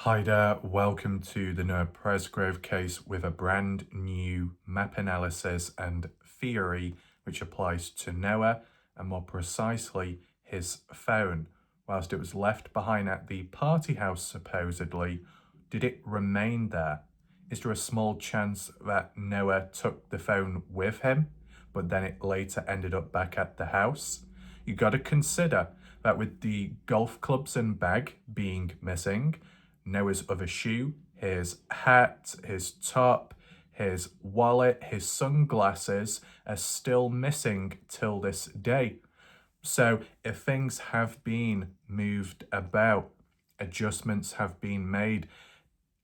Hi there, welcome to the Noah Presgrove case with a brand new map analysis and theory which applies to Noah and more precisely his phone. Whilst it was left behind at the party house supposedly, did it remain there? Is there a small chance that Noah took the phone with him, but then it later ended up back at the house? You got to consider that with the golf clubs and bag being missing, Noah's other shoe, his hat, his top, his wallet, his sunglasses are still missing till this day. So if things have been moved about, adjustments have been made,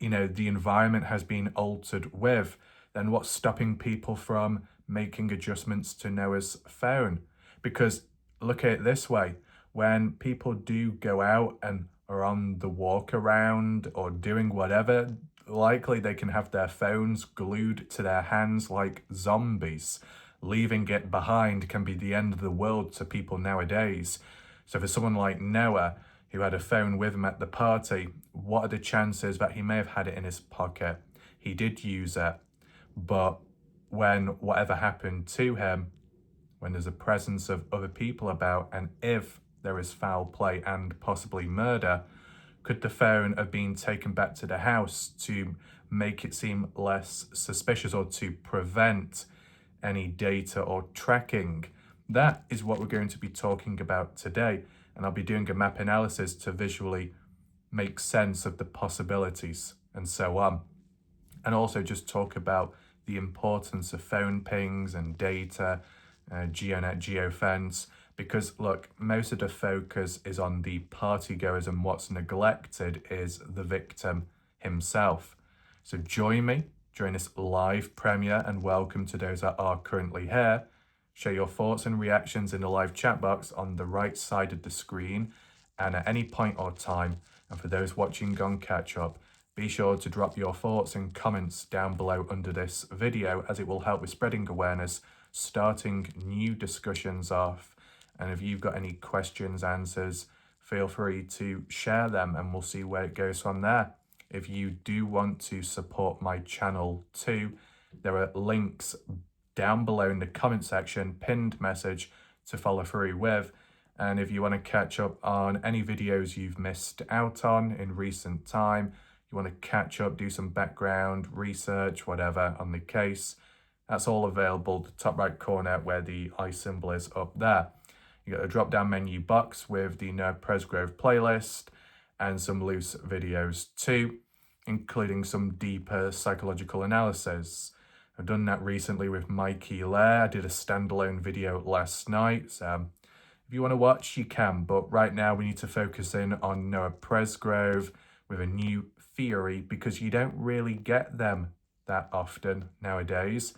the environment has been altered with, then what's stopping people from making adjustments to Noah's phone? Because look at it this way, when people do go out and are on the walk around or doing whatever, likely they can have their phones glued to their hands like zombies. Leaving it behind can be the end of the world to people nowadays. So for someone like Noah, who had a phone with him at the party, what are the chances that he may have had it in his pocket? He did use it, but when whatever happened to him, when there's a presence of other people about, and if there is foul play and possibly murder, could the phone have been taken back to the house to make it seem less suspicious or to prevent any data or tracking? That is what we're going to be talking about today, and I'll be doing a map analysis to visually make sense of the possibilities and so on. And also just talk about the importance of phone pings and data, GeoNet, geofence, because look, most of the focus is on the partygoers and what's neglected is the victim himself. So join me during this live premiere and welcome to those that are currently here. Share your thoughts and reactions in the live chat box on the right side of the screen and at any point or time. And for those watching on catch up, be sure to drop your thoughts and comments down below under this video as it will help with spreading awareness, starting new discussions off. And if you've got any questions, answers, feel free to share them and we'll see where it goes from there. If you do want to support my channel too, there are links down below in the comment section, pinned message to follow through with. And if you want to catch up on any videos you've missed out on in recent time, you want to catch up, do some background research, whatever on the case, that's all available the top right corner where the I symbol is up there. You got a drop down menu box with the Noah Presgrove playlist and some loose videos too, including some deeper psychological analysis. I've done that recently with Mikey Lair. I did a standalone video last night, so if you want to watch, you can. But right now we need to focus in on Noah Presgrove with a new theory because you don't really get them that often nowadays.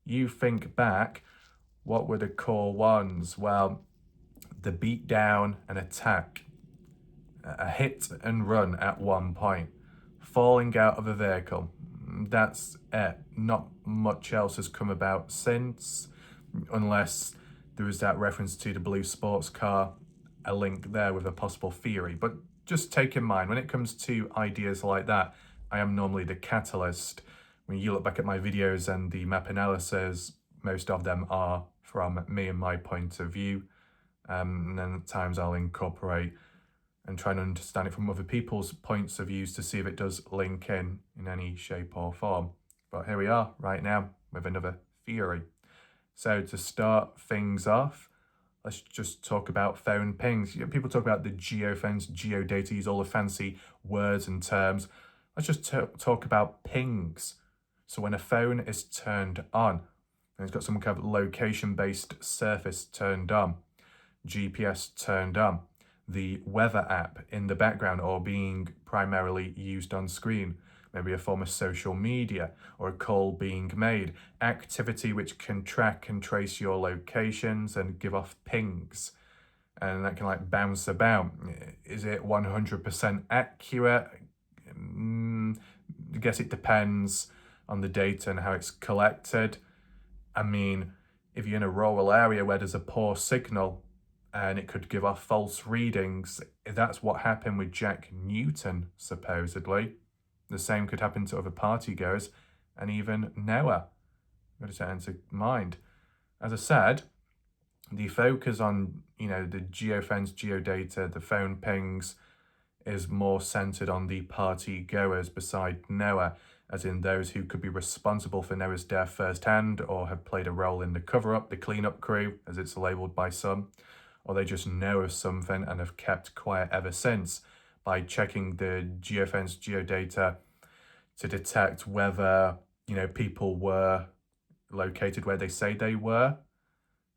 You think back, what were the core ones? Well, the beat down and attack, a hit and run at one point, falling out of a vehicle. That's it. Not much else has come about since, unless there was that reference to the blue sports car, a link there with a possible theory. But just take in mind, when it comes to ideas like that, I am normally the catalyst. When you look back at my videos and the map analysis, most of them are from me and my point of view. And then at times I'll incorporate and try and understand it from other people's points of views to see if it does link in any shape or form. But here we are right now with another theory. So to start things off, let's just talk about phone pings. People talk about the geofence, geodata, use all the fancy words and terms. Let's just talk about pings. So when a phone is turned on, and it's got some kind of location-based surface turned on, GPS turned on, the weather app in the background or being primarily used on screen, maybe a form of social media or a call being made, activity which can track and trace your locations and give off pings. And that can like bounce about. Is it 100% accurate? I guess it depends on the data and how it's collected. I mean, if you're in a rural area where there's a poor signal and it could give off false readings. That's what happened with Jack Newton, supposedly. The same could happen to other partygoers and even Noah. Got to take into mind. As I said, the focus on, the geofence, geodata, the phone pings is more centered on the party goers beside Noah, as in those who could be responsible for Noah's death firsthand or have played a role in the cover-up, the cleanup crew, as it's labelled by some, or they just know of something and have kept quiet ever since by checking the geofence, geodata to detect whether, people were located where they say they were,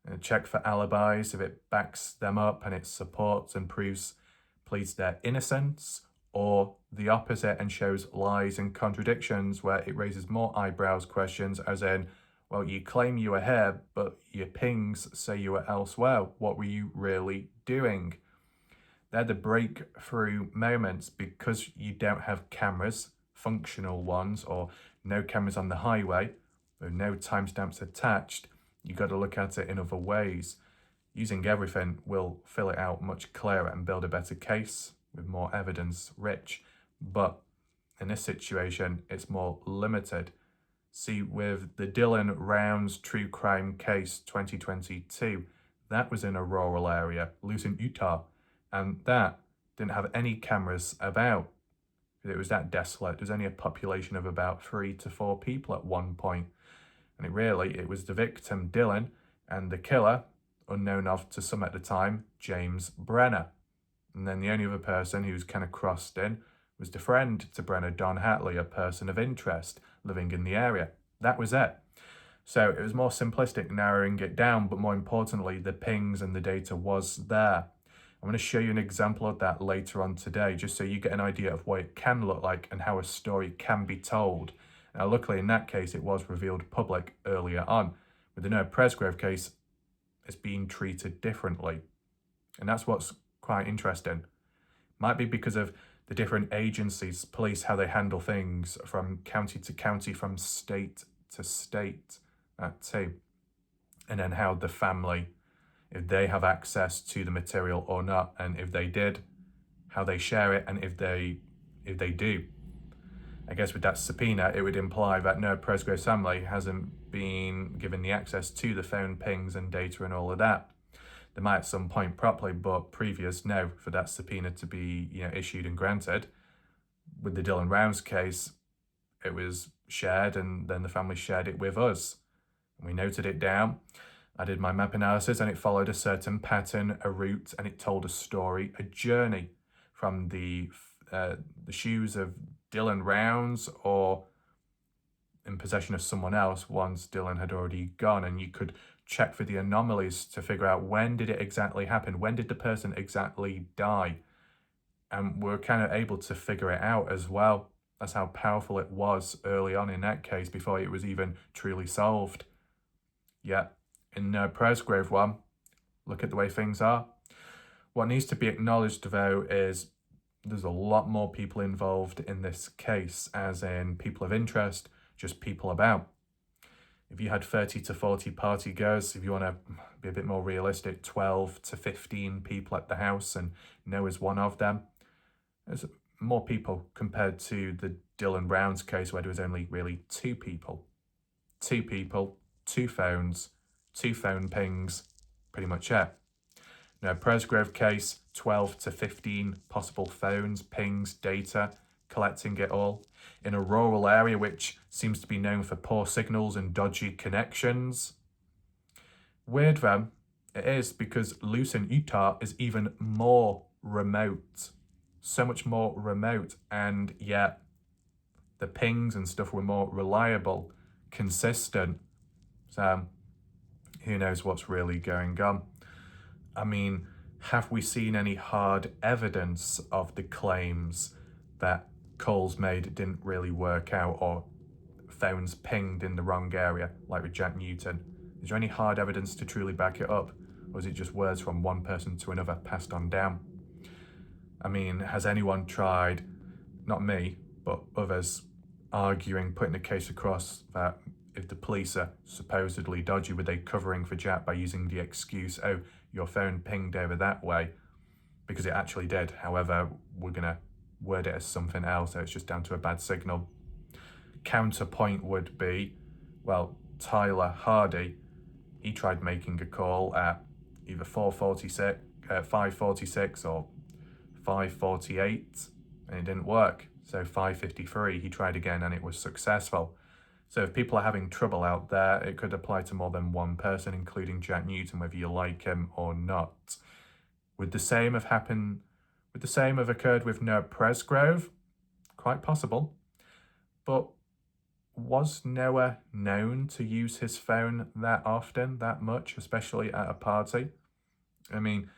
and check for alibis if it backs them up and it supports and pleads their innocence, or the opposite and shows lies and contradictions where it raises more eyebrows questions, as in, well, you claim you were here, but your pings say you were elsewhere. What were you really doing? They're the breakthrough moments because you don't have cameras, functional ones, or no cameras on the highway, or no timestamps attached. You got to look at it in other ways. Using everything will fill it out much clearer and build a better case with more evidence rich. But in this situation, it's more limited. See, with the Dylan Rounds true crime case 2022, that was in a rural area, Lucin, Utah, and that didn't have any cameras about. It was that desolate. There was only a population of about 3 to 4 people at one point. And it was the victim, Dylan, and the killer, unknown of to some at the time, James Brenner. And then the only other person who was kind of crossed in was the friend to Brenner, Don Hatley, a person of interest living in the area. That was it. So it was more simplistic, narrowing it down, but more importantly, the pings and the data was there. I'm going to show you an example of that later on today, just so you get an idea of what it can look like and how a story can be told. Now, luckily, in that case, it was revealed public earlier on. With the Noah Presgrove case, it's being treated differently. And that's what's quite interesting. Might be because of the different agencies, police, how they handle things from county to county, from state to state, that too. And then how the family, if they have access to the material or not, and if they did, how they share it, and if they do. I guess with that subpoena, it would imply that Noah Presgrove's family hasn't been given the access to the phone pings and data and all of that. They might at some point properly, but previous, no, for that subpoena to be issued and granted. With the Dylan Rounds case, it was shared and then the family shared it with us. We noted it down. I did my map analysis and it followed a certain pattern, a route, and it told a story, a journey from the shoes of Dylan Rounds or in possession of someone else once Dylan had already gone, and you could check for the anomalies to figure out when did it exactly happen, when did the person exactly die, and we're kind of able to figure it out as well. That's how powerful it was early on in that case before it was even truly solved. Yet in Presgrove one, look at the way things are. What needs to be acknowledged though is there's a lot more people involved in this case, as in people of interest, just people about. If you had 30 to 40 party goers, if you want to be a bit more realistic, 12 to 15 people at the house, and Noah's one of them, there's more people compared to the Dylan Rounds case where there was only really 2 people. 2 people, 2 phones, 2 phone pings, pretty much it. Now, Presgrove case, 12 to 15 possible phones, pings, data, collecting it all in a rural area which seems to be known for poor signals and dodgy connections. Weird though, it is, because Lucin, Utah is even more remote. So much more remote, and yet the pings and stuff were more reliable, consistent. So who knows what's really going on. I mean, have we seen any hard evidence of the claims that calls made didn't really work out, or phones pinged in the wrong area, like with Jack Newton? Is there any hard evidence to truly back it up? Or is it just words from one person to another passed on down? I mean, has anyone tried, not me, but others, arguing, putting the case across that if the police are supposedly dodgy, were they covering for Jack by using the excuse, oh, your phone pinged over that way, because it actually did. However, we're going to word it as something else, so it's just down to a bad signal. Counterpoint would be, well, Tyler Hardy, he tried making a call at either 5:46 or 5:48, and it didn't work. So 5:53, he tried again and it was successful. So if people are having trouble out there, it could apply to more than one person, including Jack Newton, whether you like him or not. Would the same have occurred with Noah Presgrove? Quite possible. But was Noah known to use his phone that often, that much, especially at a party? I mean,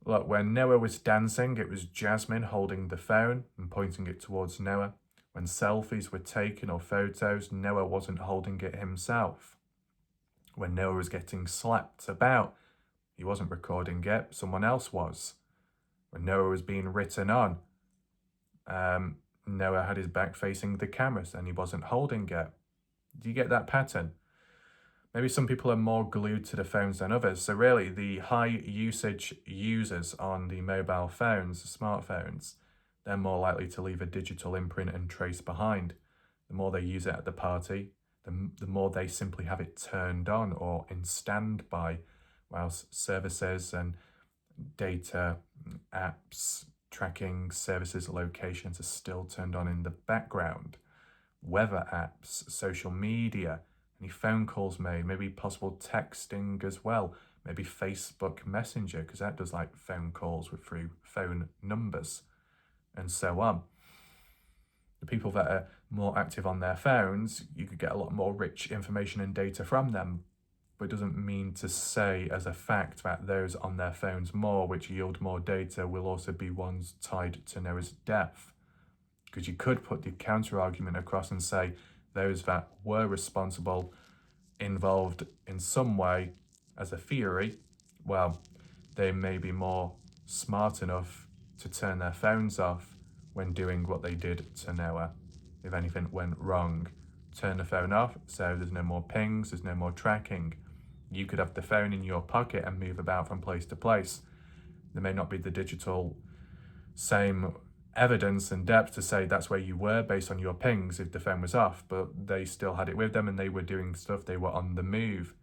look, when Noah was dancing, it was Jasmine holding the phone and pointing it towards Noah. When selfies were taken or photos, Noah wasn't holding it himself. When Noah was getting slapped about, he wasn't recording it, someone else was. When Noah was being written on, Noah had his back facing the cameras and he wasn't holding it. Do you get that pattern? Maybe some people are more glued to the phones than others. So really, the high usage users on the mobile phones, the smartphones, they're more likely to leave a digital imprint and trace behind. The more they use it at the party, the more they simply have it turned on or in standby, whilst services and data, apps, tracking services, locations are still turned on in the background. Weather apps, social media, any phone calls made, maybe possible texting as well, maybe Facebook Messenger, because that does like phone calls through phone numbers, and so on. The people that are more active on their phones, you could get a lot more rich information and data from them, but it doesn't mean to say as a fact that those on their phones more, which yield more data, will also be ones tied to Noah's death. Because you could put the counter argument across and say those that were responsible, involved in some way as a theory, well, they may be more smart enough to turn their phones off when doing what they did to Noah. If anything went wrong, turn the phone off so there's no more pings, there's no more tracking. You could have the phone in your pocket and move about from place to place. There may not be the digital same evidence and depth to say that's where you were based on your pings if the phone was off, but they still had it with them and they were doing stuff, they were on the move.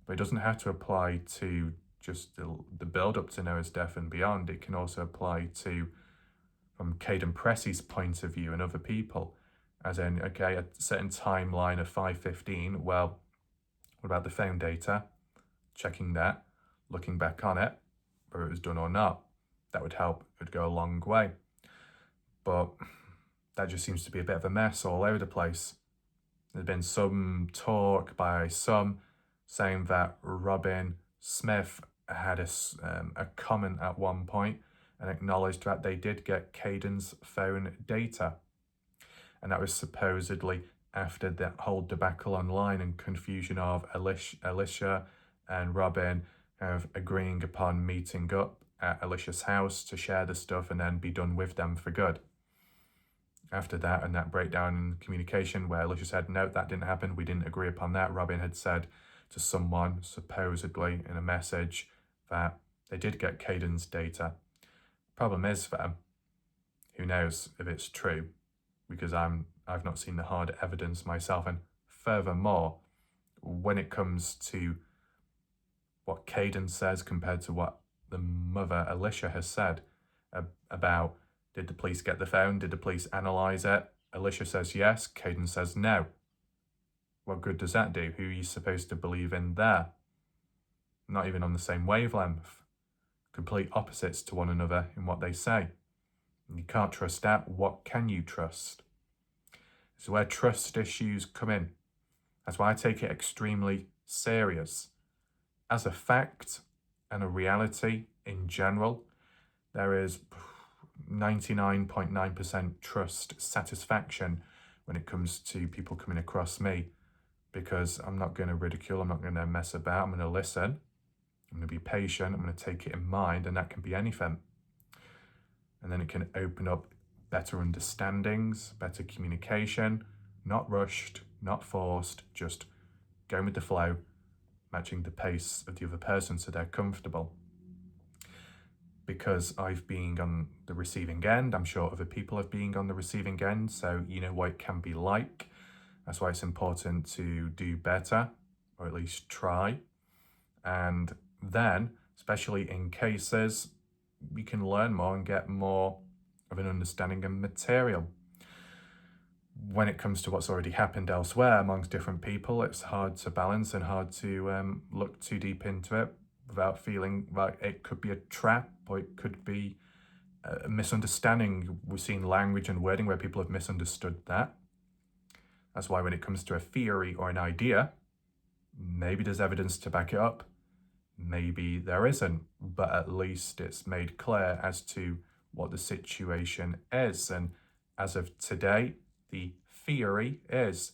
But it doesn't have to apply to just the build up to Noah's death and beyond. It can also apply to, from Caden Pressey's point of view and other people, as in, okay, a certain timeline of 5:15, well, what about the phone data? Checking that, looking back on it, whether it was done or not. That would help, it would go a long way. But that just seems to be a bit of a mess all over the place. There's been some talk by some saying that Robin Smith had a comment at one point and acknowledged that they did get Caden's phone data. And that was supposedly after that whole debacle online and confusion of Alicia and Robin of agreeing upon meeting up at Alicia's house to share the stuff and then be done with them for good. After that and that breakdown in communication where Alicia said, no, that didn't happen, we didn't agree upon that, Robin had said to someone, supposedly in a message, that they did get Caden's data. Problem is, though, who knows if it's true, because I've not seen the hard evidence myself. And furthermore, when it comes to what Caden says compared to what the mother Alicia has said about, did the police get the phone? Did the police analyse it? Alicia says yes, Caden says no. What good does that do? Who are you supposed to believe in there? Not even on the same wavelength. Complete opposites to one another in what they say. You can't trust that. What can you trust? This is where trust issues come in. That's why I take it extremely serious. As a fact and a reality in general, there is 99.9% trust satisfaction when it comes to people coming across me, because I'm not going to ridicule, I'm not going to mess about, I'm going to listen, I'm going to be patient, I'm going to take it in mind, and that can be anything. And then it can open up better understandings, better communication, not rushed, not forced, just going with the flow, matching the pace of the other person so they're comfortable. Because I've been on the receiving end, I'm sure other people have been on the receiving end, so you know what it can be like. That's why it's important to do better, or at least try. And then, especially in cases, we can learn more and get more of an understanding of material. When it comes to what's already happened elsewhere amongst different people, it's hard to balance and hard to look too deep into it without feeling like it could be a trap or it could be a misunderstanding. We've seen language and wording where people have misunderstood that. That's why when it comes to a theory or an idea, maybe there's evidence to back it up, maybe there isn't, but at least it's made clear as to what the situation is. And as of today, the theory is,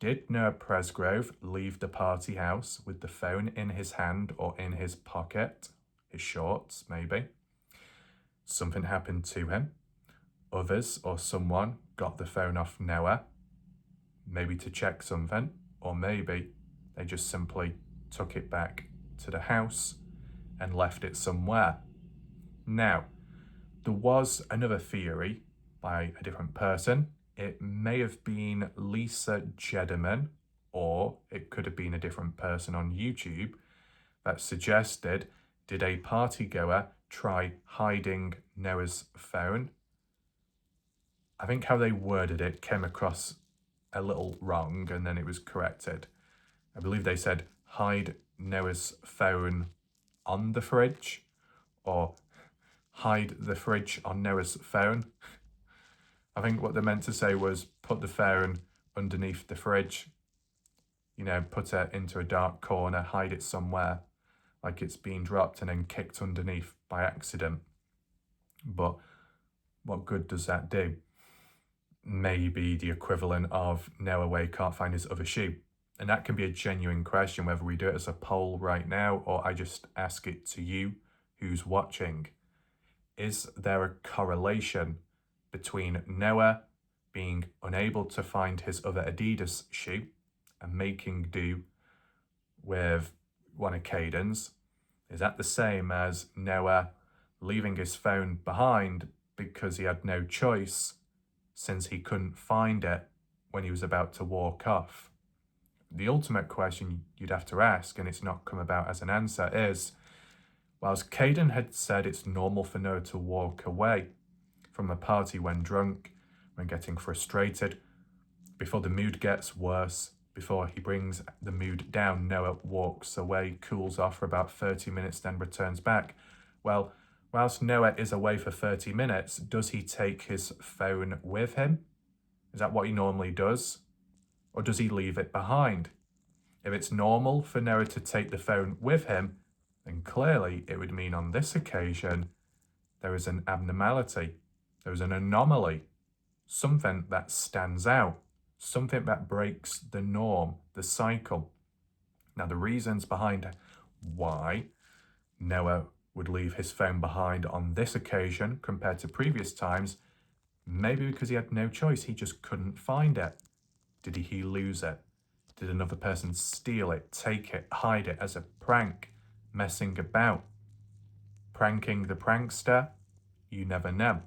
did Noah Presgrove leave the party house with the phone in his hand or in his pocket, his shorts maybe? Something happened to him. Others or someone got the phone off Noah, maybe to check something, or maybe they just simply took it back to the house and left it somewhere. Now, there was another theory by a different person. It may have been Lisa Jediman, or it could have been a different person on YouTube that suggested, did a partygoer try hiding Noah's phone? I think how they worded it came across a little wrong, and then it was corrected. I believe they said hide Noah's phone on the fridge, or hide the fridge on Noah's phone. I think what they meant to say was put the phone underneath the fridge, you know, put it into a dark corner, hide it somewhere, like it's been dropped and then kicked underneath by accident. But what good does that do? Maybe the equivalent of Noah where he can't find his other shoe. And that can be a genuine question, whether we do it as a poll right now or I just ask it to you who's watching. Is there a correlation between Noah being unable to find his other Adidas shoe and making do with one of Caden's? Is that the same as Noah leaving his phone behind because he had no choice since he couldn't find it when he was about to walk off? The ultimate question you'd have to ask, and it's not come about as an answer, is, whilst Caden had said it's normal for Noah to walk away from a party when drunk, when getting frustrated, before the mood gets worse, before he brings the mood down, Noah walks away, cools off for about 30 minutes, then returns back. Well, whilst Noah is away for 30 minutes, does he take his phone with him? Is that what he normally does? Or does he leave it behind? If it's normal for Noah to take the phone with him, then clearly it would mean on this occasion there is an abnormality, there is an anomaly, something that stands out, something that breaks the norm, the cycle. Now, the reasons behind why Noah would leave his phone behind on this occasion compared to previous times, maybe because he had no choice, he just couldn't find it. Did he lose it? Did another person steal it, take it, hide it as a prank, messing about? Pranking the prankster? You never know.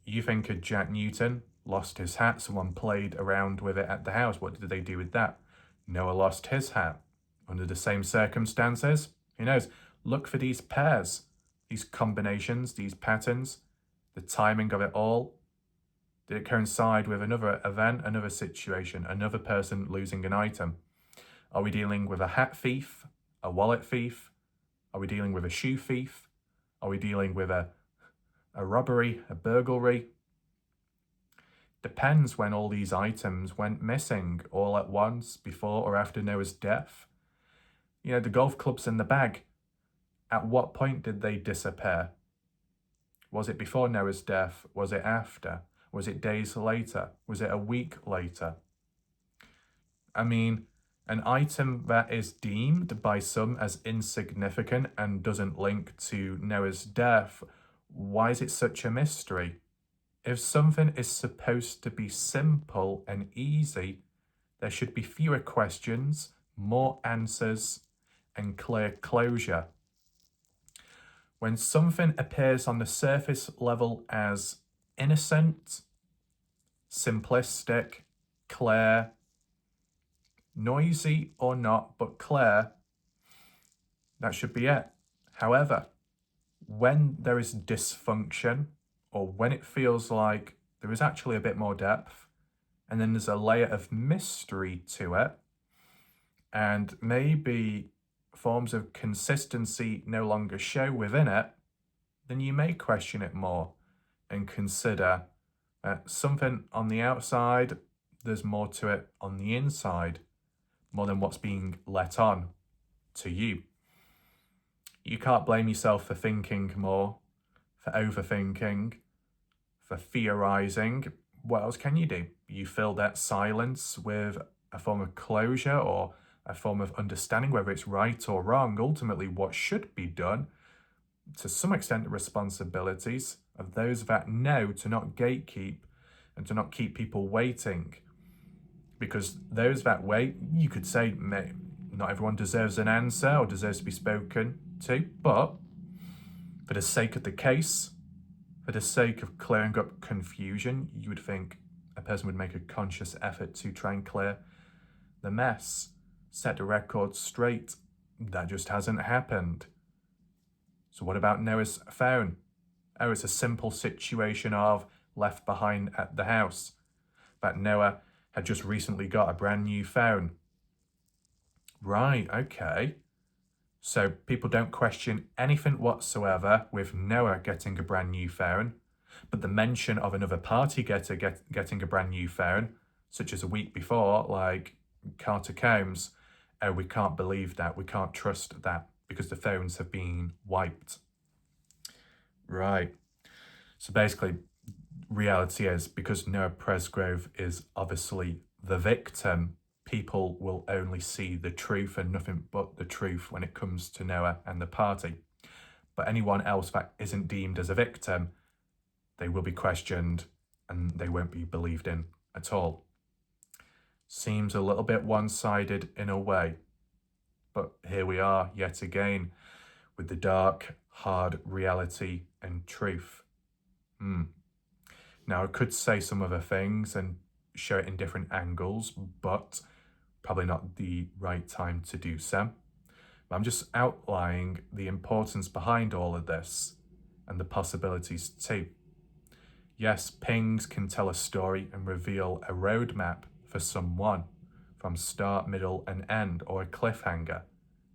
You think of Jack Newton lost his hat, someone played around with it at the house. What did they do with that? Noah lost his hat. Under the same circumstances? Who knows? Look for these pairs, these combinations, these patterns, the timing of it all. Did it coincide with another event, another situation, another person losing an item? Are we dealing with a hat thief, a wallet thief? Are we dealing with a shoe thief? Are we dealing with a robbery, a burglary? Depends when all these items went missing, all at once, before or after Noah's death. You know, the golf clubs in the bag, at what point did they disappear? Was it before Noah's death? Was it after? Was it days later? Was it a week later? I mean, an item that is deemed by some as insignificant and doesn't link to Noah's death, why is it such a mystery? If something is supposed to be simple and easy There should be fewer questions, more answers, and clear closure. When something appears on the surface level as innocent, simplistic, clear, noisy or not, but clear, that should be it. However, when there is dysfunction, or when it feels like there is actually a bit more depth, and then there's a layer of mystery to it, and maybe forms of consistency no longer show within it, then you may question it more and consider something on the outside, there's more to it on the inside, more than what's being let on to you. You can't blame yourself for thinking more, for overthinking, for theorizing. What else can you do? You fill that silence with a form of closure or a form of understanding, whether it's right or wrong. Ultimately, what should be done, to some extent, the responsibilities of those that know to not gatekeep and to not keep people waiting. Because those that wait, you could say, not everyone deserves an answer or deserves to be spoken to, but for the sake of the case, for the sake of clearing up confusion, you would think a person would make a conscious effort to try and clear the mess, set the record straight. That just hasn't happened. So what about Noah's phone? Oh, it's a simple situation of left behind at the house. That Noah had just recently got a brand new phone. Right, okay. So people don't question anything whatsoever with Noah getting a brand new phone, but the mention of another party getting a brand new phone, such as a week before, like Carter Combs, oh, we can't believe that, we can't trust that, because the phones have been wiped. Right. So basically, reality is, because Noah Presgrove is obviously the victim, people will only see the truth and nothing but the truth when it comes to Noah and the party. But anyone else that isn't deemed as a victim, they will be questioned and they won't be believed in at all. Seems a little bit one-sided in a way, but here we are yet again with the dark, hard reality and truth. Now, I could say some other things and show it in different angles, but probably not the right time to do so. I'm just outlining the importance behind all of this and the possibilities too. Yes, pings can tell a story and reveal a roadmap for someone from start, middle and end, or a cliffhanger,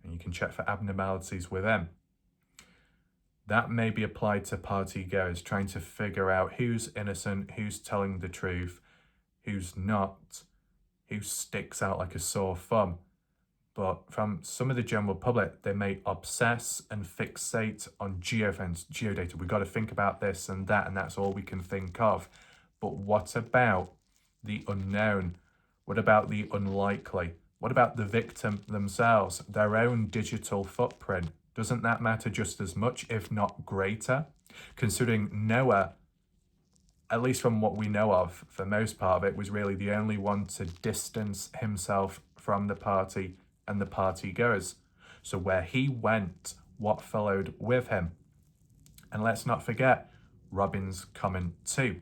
and you can check for abnormalities within. That may be applied to partygoers trying to figure out who's innocent, who's telling the truth, who's not, who sticks out like a sore thumb. But from some of the general public, they may obsess and fixate on geofence, geodata. We've got to think about this and that, and that's all we can think of. But what about the unknown? What about the unlikely? What about the victim themselves, their own digital footprint? Doesn't that matter just as much, if not greater? Considering Noah, at least from what we know of, for most part of it, was really the only one to distance himself from the party and the party goers. So where he went, what followed with him? And let's not forget Robin's comment too.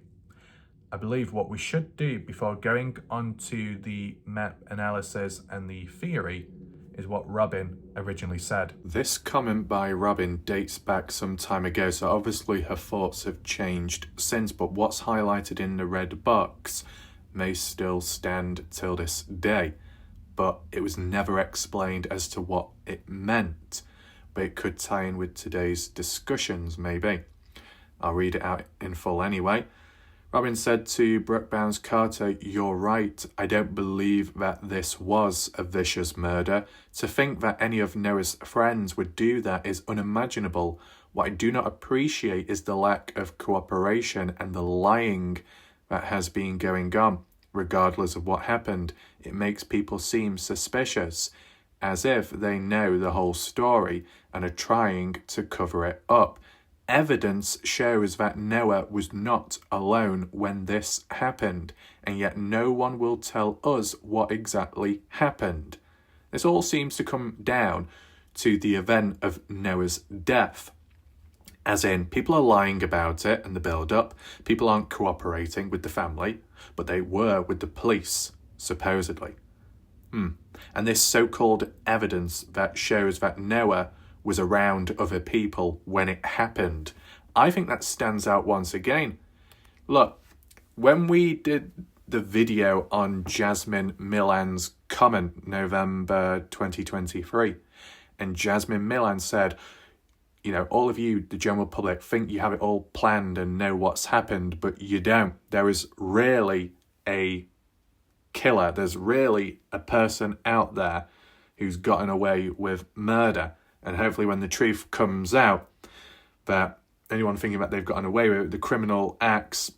I believe what we should do before going on to the map analysis and the theory is what Robin originally said. This comment by Robin dates back some time ago, so obviously her thoughts have changed since, but what's highlighted in the red box may still stand till this day. But it was never explained as to what it meant, but it could tie in with today's discussions, maybe. I'll read it out in full anyway. Robin said to Brookbound's Carter, "You're right. I don't believe that this was a vicious murder. To think that any of Noah's friends would do that is unimaginable. What I do not appreciate is the lack of cooperation and the lying that has been going on. Regardless of what happened, it makes people seem suspicious, as if they know the whole story and are trying to cover it up. evidence shows that Noah was not alone when this happened, and yet no one will tell us what exactly happened. This all seems to come down to the event of Noah's death. As in, people are lying about it and the build-up. People aren't cooperating with the family, but they were with the police, supposedly. And this so-called evidence that shows that Noah was around other people when it happened, I think that stands out once again. Look, when we did the video on Jasmine Millan's comment, November 2023, and Jasmine Millan said, all of you, the general public, think you have it all planned and know what's happened, but you don't. There is really a killer. There's really a person out there who's gotten away with murder. And hopefully when the truth comes out, that anyone thinking that they've gotten away with it, the criminal acts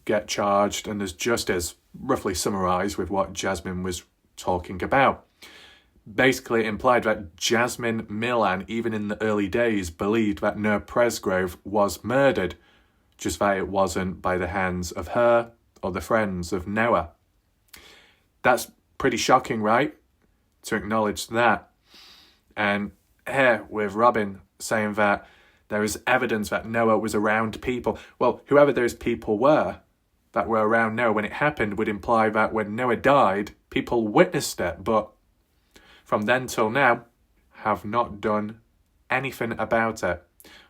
get charged, and there's justice, roughly summarised with what Jasmine was talking about. Basically, it implied that Jasmine Millan, even in the early days, believed that Noah Presgrove was murdered, just that it wasn't by the hands of her or the friends of Noah. That's pretty shocking, right? To acknowledge that. And here with Robin saying that there is evidence that Noah was around people. Well, whoever those people were that were around Noah when it happened would imply that when Noah died, people witnessed it, but from then till now, have not done anything about it,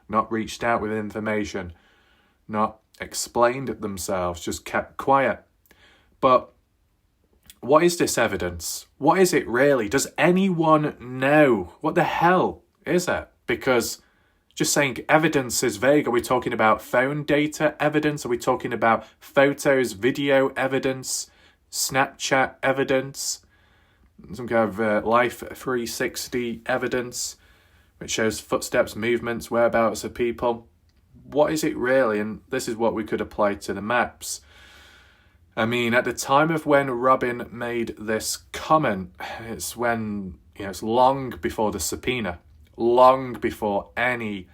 not reached out with information, not explained themselves, just kept quiet. But what is this evidence? What is it really? Does anyone know? What the hell is it? Because just saying evidence is vague. Are we talking about phone data evidence? Are we talking about photos, video evidence, Snapchat evidence? Some kind of Life 360 evidence, which shows footsteps, movements, whereabouts of people. What is it really? And this is what we could apply to the maps. I mean, at the time of when Robin made this comment, it's when, it's long before the subpoena, long before any,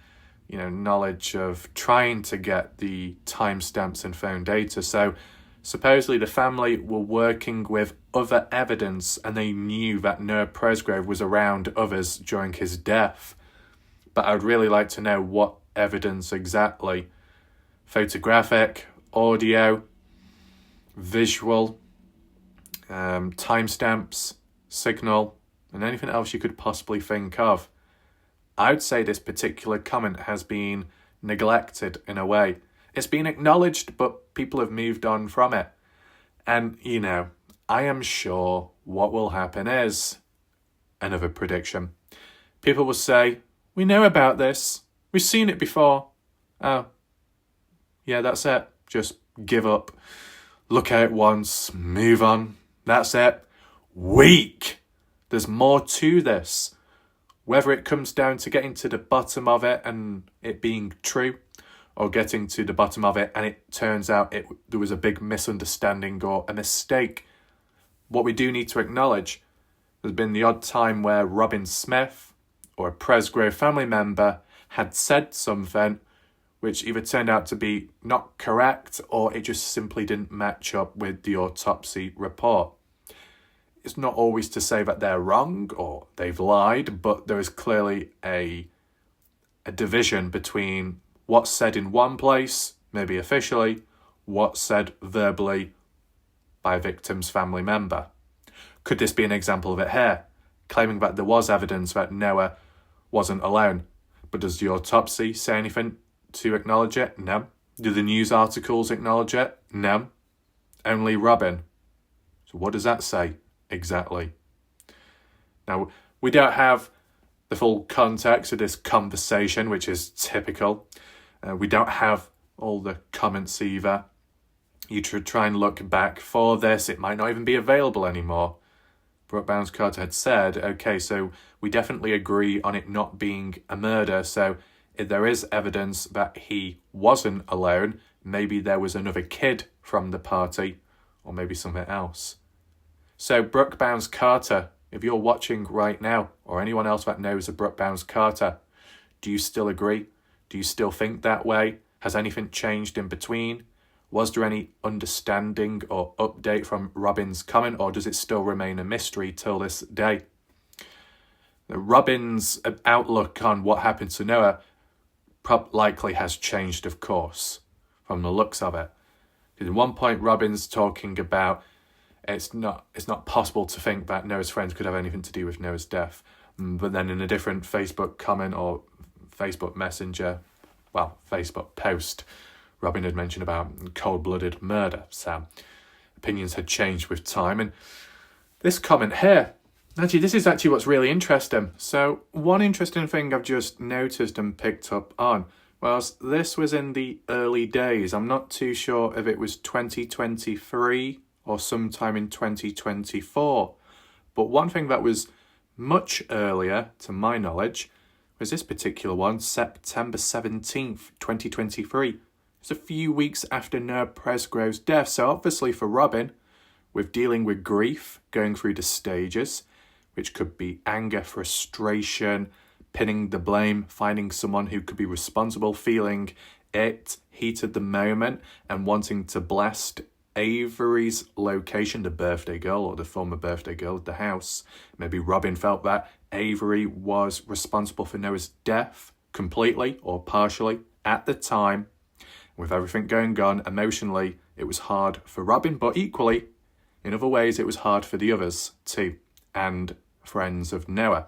knowledge of trying to get the timestamps and phone data. So supposedly the family were working with other evidence and they knew that Noah Presgrove was around others during his death. But I'd really like to know what evidence exactly. Photographic, audio, visual, timestamps, signal, and anything else you could possibly think of. I would say this particular comment has been neglected in a way. It's been acknowledged, but people have moved on from it. And, I am sure what will happen is another prediction. People will say, we know about this. We've seen it before. Oh, yeah, that's it. Just give up. Look at it once. Move on. That's it. Weak. There's more to this. Whether it comes down to getting to the bottom of it and it being true, or getting to the bottom of it and it turns out there was a big misunderstanding or a mistake. What we do need to acknowledge, there's been the odd time where Robin Smith or a Presgrove family member had said something which either turned out to be not correct or it just simply didn't match up with the autopsy report. It's not always to say that they're wrong or they've lied, but there is clearly a division between what's said in one place, maybe officially, what's said verbally by a victim's family member. Could this be an example of it here? Claiming that there was evidence that Noah wasn't alone. But does the autopsy say anything to acknowledge it? No. Do the news articles acknowledge it? No. Only Robin. So what does that say exactly? Now, we don't have the full context of this conversation, which is typical. We don't have all the comments either. You should try and look back for this. It might not even be available anymore. Brooke Bounds-Carter had said, okay, so we definitely agree on it not being a murder. So if there is evidence that he wasn't alone, maybe there was another kid from the party or maybe something else. So Brooke Bounds-Carter, if you're watching right now or anyone else that knows of Brooke Bounds-Carter, do you still agree? Do you still think that way? Has anything changed in between? Was there any understanding or update from Robin's comment, or does it still remain a mystery till this day? Robin's outlook on what happened to Noah likely has changed, of course, from the looks of it. Because at one point, Robin's talking about it's not possible to think that Noah's friends could have anything to do with Noah's death. But then in a different Facebook comment or Facebook Messenger, Facebook post, Robin had mentioned about cold-blooded murder. So opinions had changed with time. And this comment here, this is actually what's really interesting. So one interesting thing I've just noticed and picked up on was this was in the early days. I'm not too sure if it was 2023 or sometime in 2024. But one thing that was much earlier, to my knowledge, was this particular one, September 17th, 2023. It's a few weeks after Noah Presgrove's death. So obviously for Robin, with dealing with grief, going through the stages, which could be anger, frustration, pinning the blame, finding someone who could be responsible, feeling it, heat of the moment, and wanting to blast Avery's location, the birthday girl or the former birthday girl at the house. Maybe Robin felt that Avery was responsible for Noah's death completely or partially at the time. With everything going on emotionally, it was hard for Robin, but equally, in other ways, it was hard for the others too, and friends of Noah.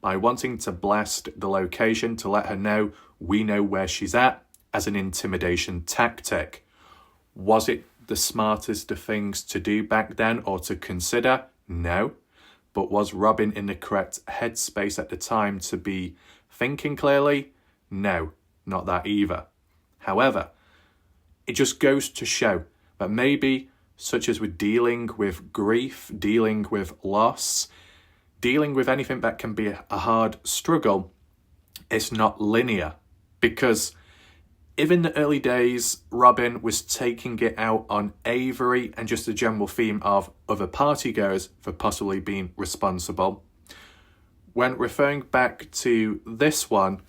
By wanting to blast the location to let her know we know where she's at as an intimidation tactic. Was it the smartest of things to do back then or to consider? No. But was Robin in the correct headspace at the time to be thinking clearly? No, not that either. However, it just goes to show that maybe, such as with dealing with grief, dealing with loss, dealing with anything that can be a hard struggle, it's not linear. Because if in the early days, Robin was taking it out on Avery and just a general theme of other partygoers for possibly being responsible, when referring back to this one,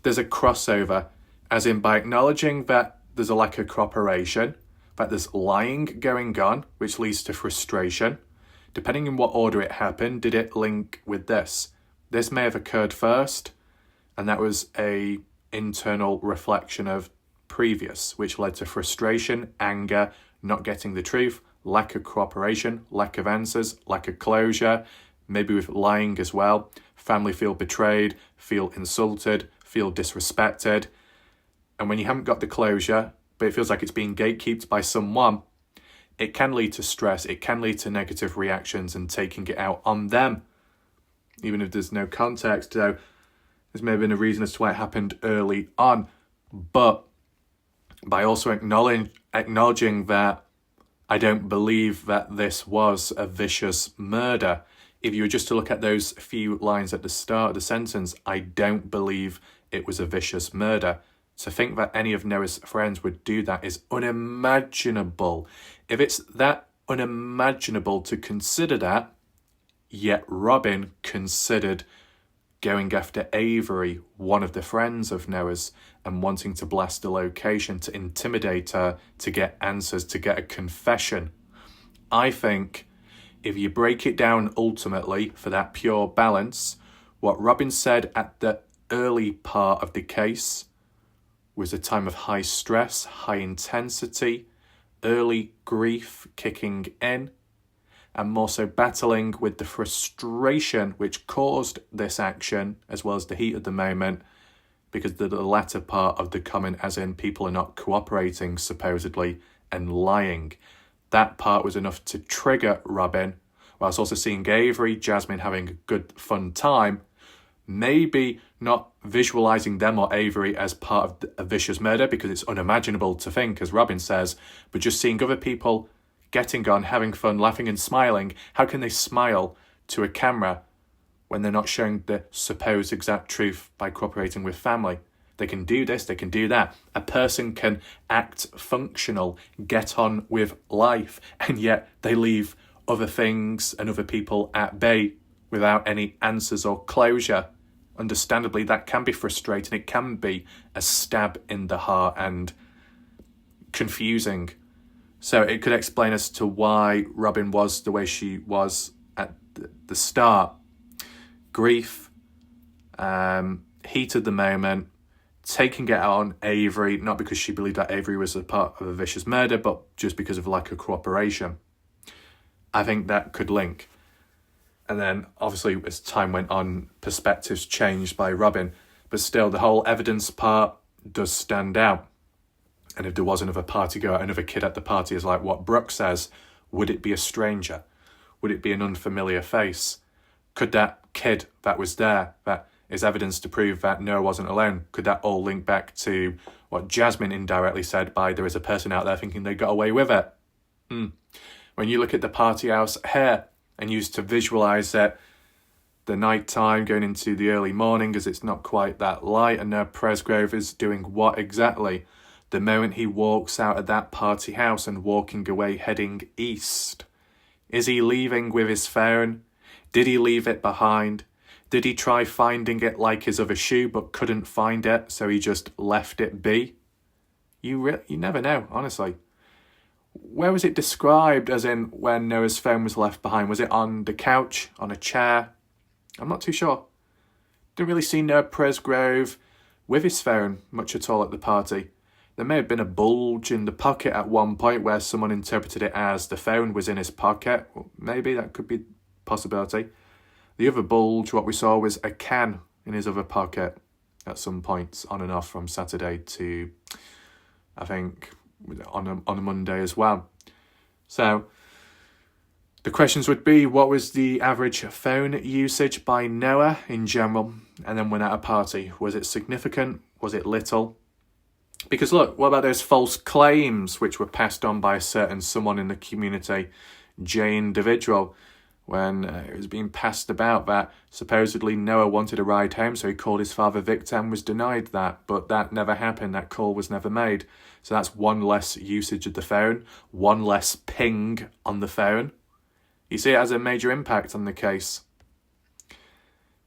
there's a crossover, as in by acknowledging that there's a lack of cooperation, that there's lying going on, which leads to frustration. Depending on what order it happened, did it link with this? This may have occurred first, and that was a internal reflection of previous, which led to frustration, anger, not getting the truth, lack of cooperation, lack of answers, lack of closure, maybe with lying as well. Family feel betrayed, feel insulted, feel disrespected. And when you haven't got the closure, but it feels like it's being gatekept by someone, it can lead to stress, it can lead to negative reactions and taking it out on them. Even if there's no context, so there's maybe been a reason as to why it happened early on. But by also acknowledging that I don't believe that this was a vicious murder. If you were just to look at those few lines at the start of the sentence, I don't believe it was a vicious murder. To think that any of Noah's friends would do that is unimaginable. If it's that unimaginable to consider that, yet Robin considered going after Avery, one of the friends of Noah's, and wanting to blast the location to intimidate her, to get answers, to get a confession. I think if you break it down ultimately for that pure balance, what Robin said at the early part of the case was a time of high stress, high intensity, early grief kicking in, and more so battling with the frustration which caused this action, as well as the heat of the moment, because the latter part of the comment, as in people are not cooperating, supposedly, and lying. That part was enough to trigger Robin, whilst also seeing Avery, Jasmine having a good, fun time, maybe not visualising them or Avery as part of a vicious murder, because it's unimaginable to think, as Robin says, but just seeing other people getting on, having fun, laughing and smiling. How can they smile to a camera when they're not showing the supposed exact truth by cooperating with family? They can do this, they can do that. A person can act functional, get on with life, and yet they leave other things and other people at bay without any answers or closure. understandably, that can be frustrating. It can be a stab in the heart and confusing. So it could explain as to why Robin was the way she was at the start. Grief, heat of the moment, taking it out on Avery, not because she believed that Avery was a part of a vicious murder, but just because of lack of cooperation. I think that could link. And then, obviously, as time went on, perspectives changed by Robin. But still, the whole evidence part does stand out. And if there was another party goer, another kid at the party, is like what Brooke says, would it be a stranger? Would it be an unfamiliar face? Could that kid that was there, that is evidence to prove that Noah wasn't alone, could that all link back to what Jasmine indirectly said by there is a person out there thinking they got away with it? When you look at the party house here and used to visualise it, the night time going into the early morning as it's not quite that light, and Noah Presgrove is doing what exactly? The moment he walks out of that party house and walking away heading east. Is he leaving with his phone? Did he leave it behind? Did he try finding it like his other shoe but couldn't find it, so he just left it be? You never know, honestly. Where was it described as in when Noah's phone was left behind? Was it on the couch, on a chair? I'm not too sure. Didn't really see Noah Presgrove with his phone much at all at the party. There may have been a bulge in the pocket at one point where someone interpreted it as the phone was in his pocket. Maybe that could be a possibility. The other bulge, what we saw, was a can in his other pocket at some points on and off from Saturday to, I think, on a Monday as well. So the questions would be, what was the average phone usage by Noah in general? And then when at a party, was it significant? Was it little? Because look, what about those false claims which were passed on by a certain someone in the community, J individual, when it was being passed about that supposedly Noah wanted a ride home, so he called his father Victor and was denied that, but that never happened, that call was never made. So that's one less usage of the phone, one less ping on the phone. You see, it has a major impact on the case.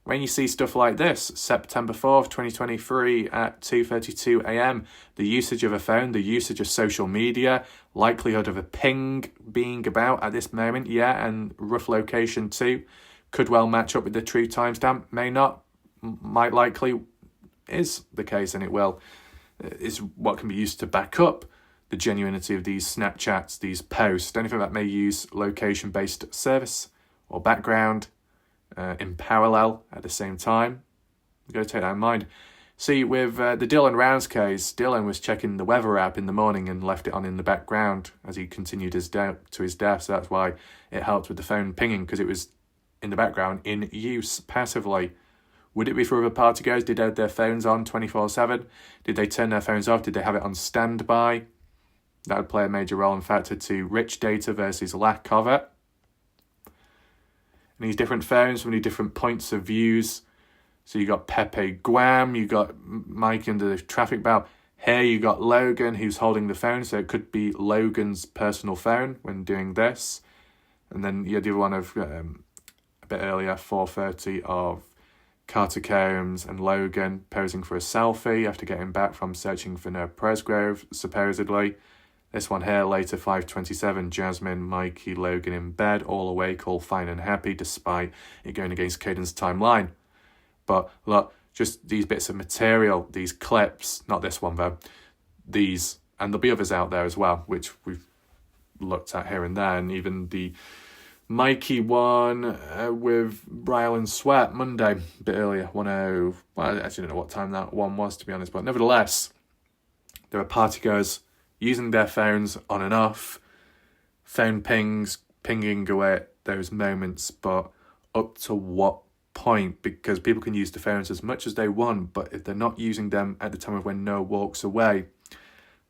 When you see stuff like this, September 4th, 2023 at 2:32 a.m, the usage of a phone, the usage of social media, likelihood of a ping being about at this moment, yeah, and rough location too, could well match up with the true timestamp, may not, might likely is the case, and it will, is what can be used to back up the genuinity of these Snapchats, these posts, anything that may use location-based service or background in parallel at the same time. You've got to take that in mind. See, with the Dylan Rounds case, Dylan was checking the weather app in the morning and left it on in the background as he continued to his death. So that's why it helped with the phone pinging, because it was in the background in use passively. Would it be for other partygoers? Did they have their phones on 24/7? Did they turn their phones off? Did they have it on standby? That would play a major role and factor to rich data versus lack of it. And these different phones from these different points of views. So you got Pepe Guam, you got Mike under the traffic bell. Here you got Logan who's holding the phone, so it could be Logan's personal phone when doing this. And then you had the other one of a bit earlier, 4:30, of Carter Combs and Logan posing for a selfie after getting back from searching for Noah Presgrove, supposedly. This one here, later, 5:27, Jasmine, Mikey, Logan in bed, all awake, all fine and happy, despite it going against Caden's timeline. But look, just these bits of material, these clips, not this one though, these, and there'll be others out there as well, which we've looked at here and there, and even the Mikey one with Bryle and Sweat, Monday, a bit earlier, 1:00, well, I actually don't know what time that one was, to be honest, but nevertheless, there are partygoers using their phones on and off, phone pings, pinging away at those moments, but up to what point? Because people can use the phones as much as they want, but if they're not using them at the time of when Noah walks away,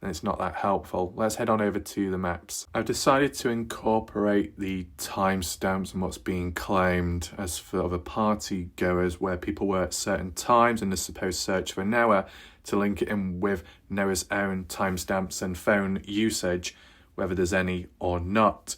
then it's not that helpful. Let's head on over to the maps. I've decided to incorporate the timestamps and what's being claimed as for other party goers where people were at certain times in the supposed search for Noah, to link it in with Noah's own timestamps and phone usage, whether there's any or not.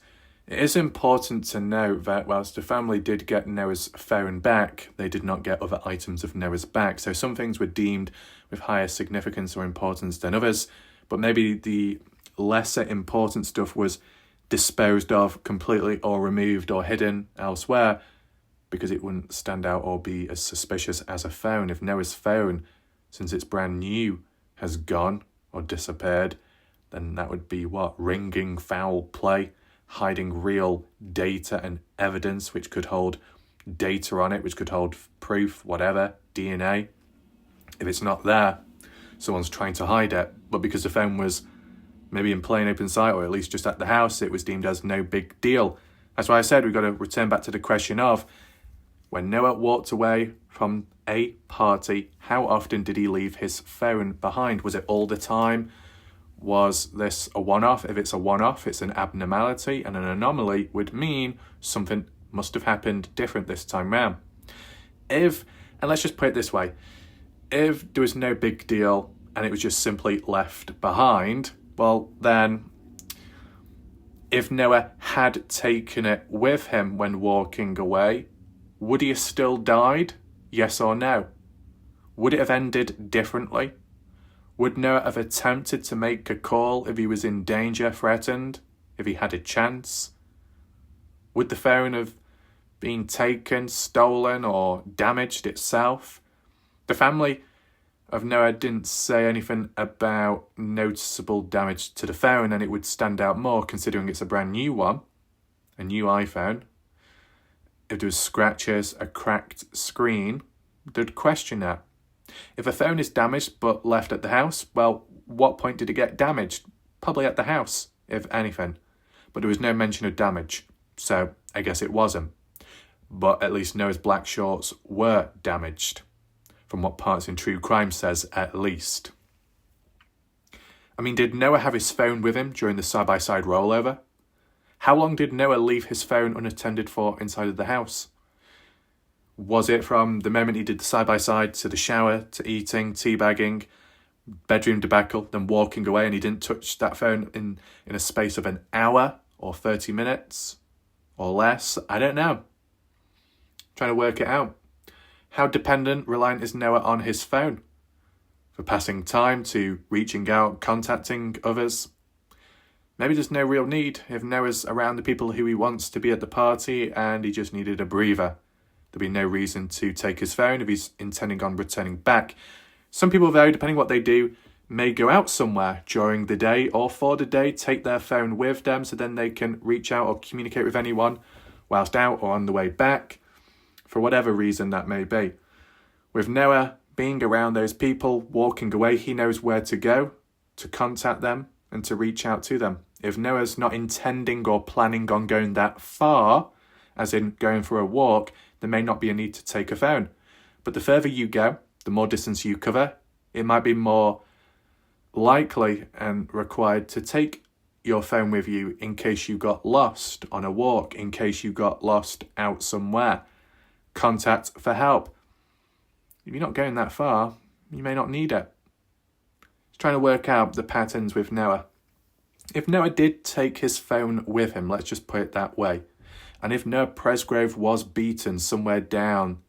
It is important to note that whilst the family did get Noah's phone back, they did not get other items of Noah's back. So some things were deemed with higher significance or importance than others, but maybe the lesser important stuff was disposed of completely or removed or hidden elsewhere because it wouldn't stand out or be as suspicious as a phone. If Noah's phone, since it's brand new, has gone or disappeared, then that would be what? Ringing foul play, hiding real data and evidence which could hold data on it, which could hold proof, whatever, DNA. If it's not there, someone's trying to hide it. But because the phone was maybe in plain open sight, or at least just at the house, it was deemed as no big deal. That's why I said we've got to return back to the question of, when Noah walked away from a party, how often did he leave his phone behind? Was it all the time? Was this a one-off? If it's a one-off, it's an abnormality, and an anomaly would mean something must have happened different this time round. And let's just put it this way, if there was no big deal and it was just simply left behind, well then, if Noah had taken it with him when walking away, would he have still died? Yes or no? Would it have ended differently? Would Noah have attempted to make a call if he was in danger, threatened, if he had a chance? Would the phone have been taken, stolen, or damaged itself? The family of Noah didn't say anything about noticeable damage to the phone, and it would stand out more considering it's a brand new one, a new iPhone. If there was scratches, a cracked screen, they'd question that. If a phone is damaged but left at the house, well, what point did it get damaged? Probably at the house, if anything. But there was no mention of damage, so I guess it wasn't. But at least Noah's black shorts were damaged, from what Parts in True Crime says at least. I mean, did Noah have his phone with him during the side-by-side rollover? How long did Noah leave his phone unattended for inside of the house? Was it from the moment he did the side-by-side to the shower, to eating, teabagging, bedroom debacle, then walking away, and he didn't touch that phone in a space of an hour or 30 minutes or less? I don't know. Trying to work it out. How dependent, reliant is Noah on his phone? For passing time, to reaching out, contacting others? Maybe there's no real need if Noah's around the people who he wants to be at the party and he just needed a breather. There'd be no reason to take his phone if he's intending on returning back. Some people, though, depending what they do, may go out somewhere during the day or for the day, take their phone with them so then they can reach out or communicate with anyone whilst out or on the way back, for whatever reason that may be. With Noah being around those people, walking away, he knows where to go to contact them and to reach out to them. If Noah's not intending or planning on going that far, as in going for a walk, there may not be a need to take a phone. But the further you go, the more distance you cover, it might be more likely and required to take your phone with you in case you got lost on a walk, in case you got lost out somewhere. Contact for help. If you're not going that far, you may not need it. It's trying to work out the patterns with Noah. If Noah did take his phone with him, let's just put it that way, and if Noah Presgrove was beaten somewhere down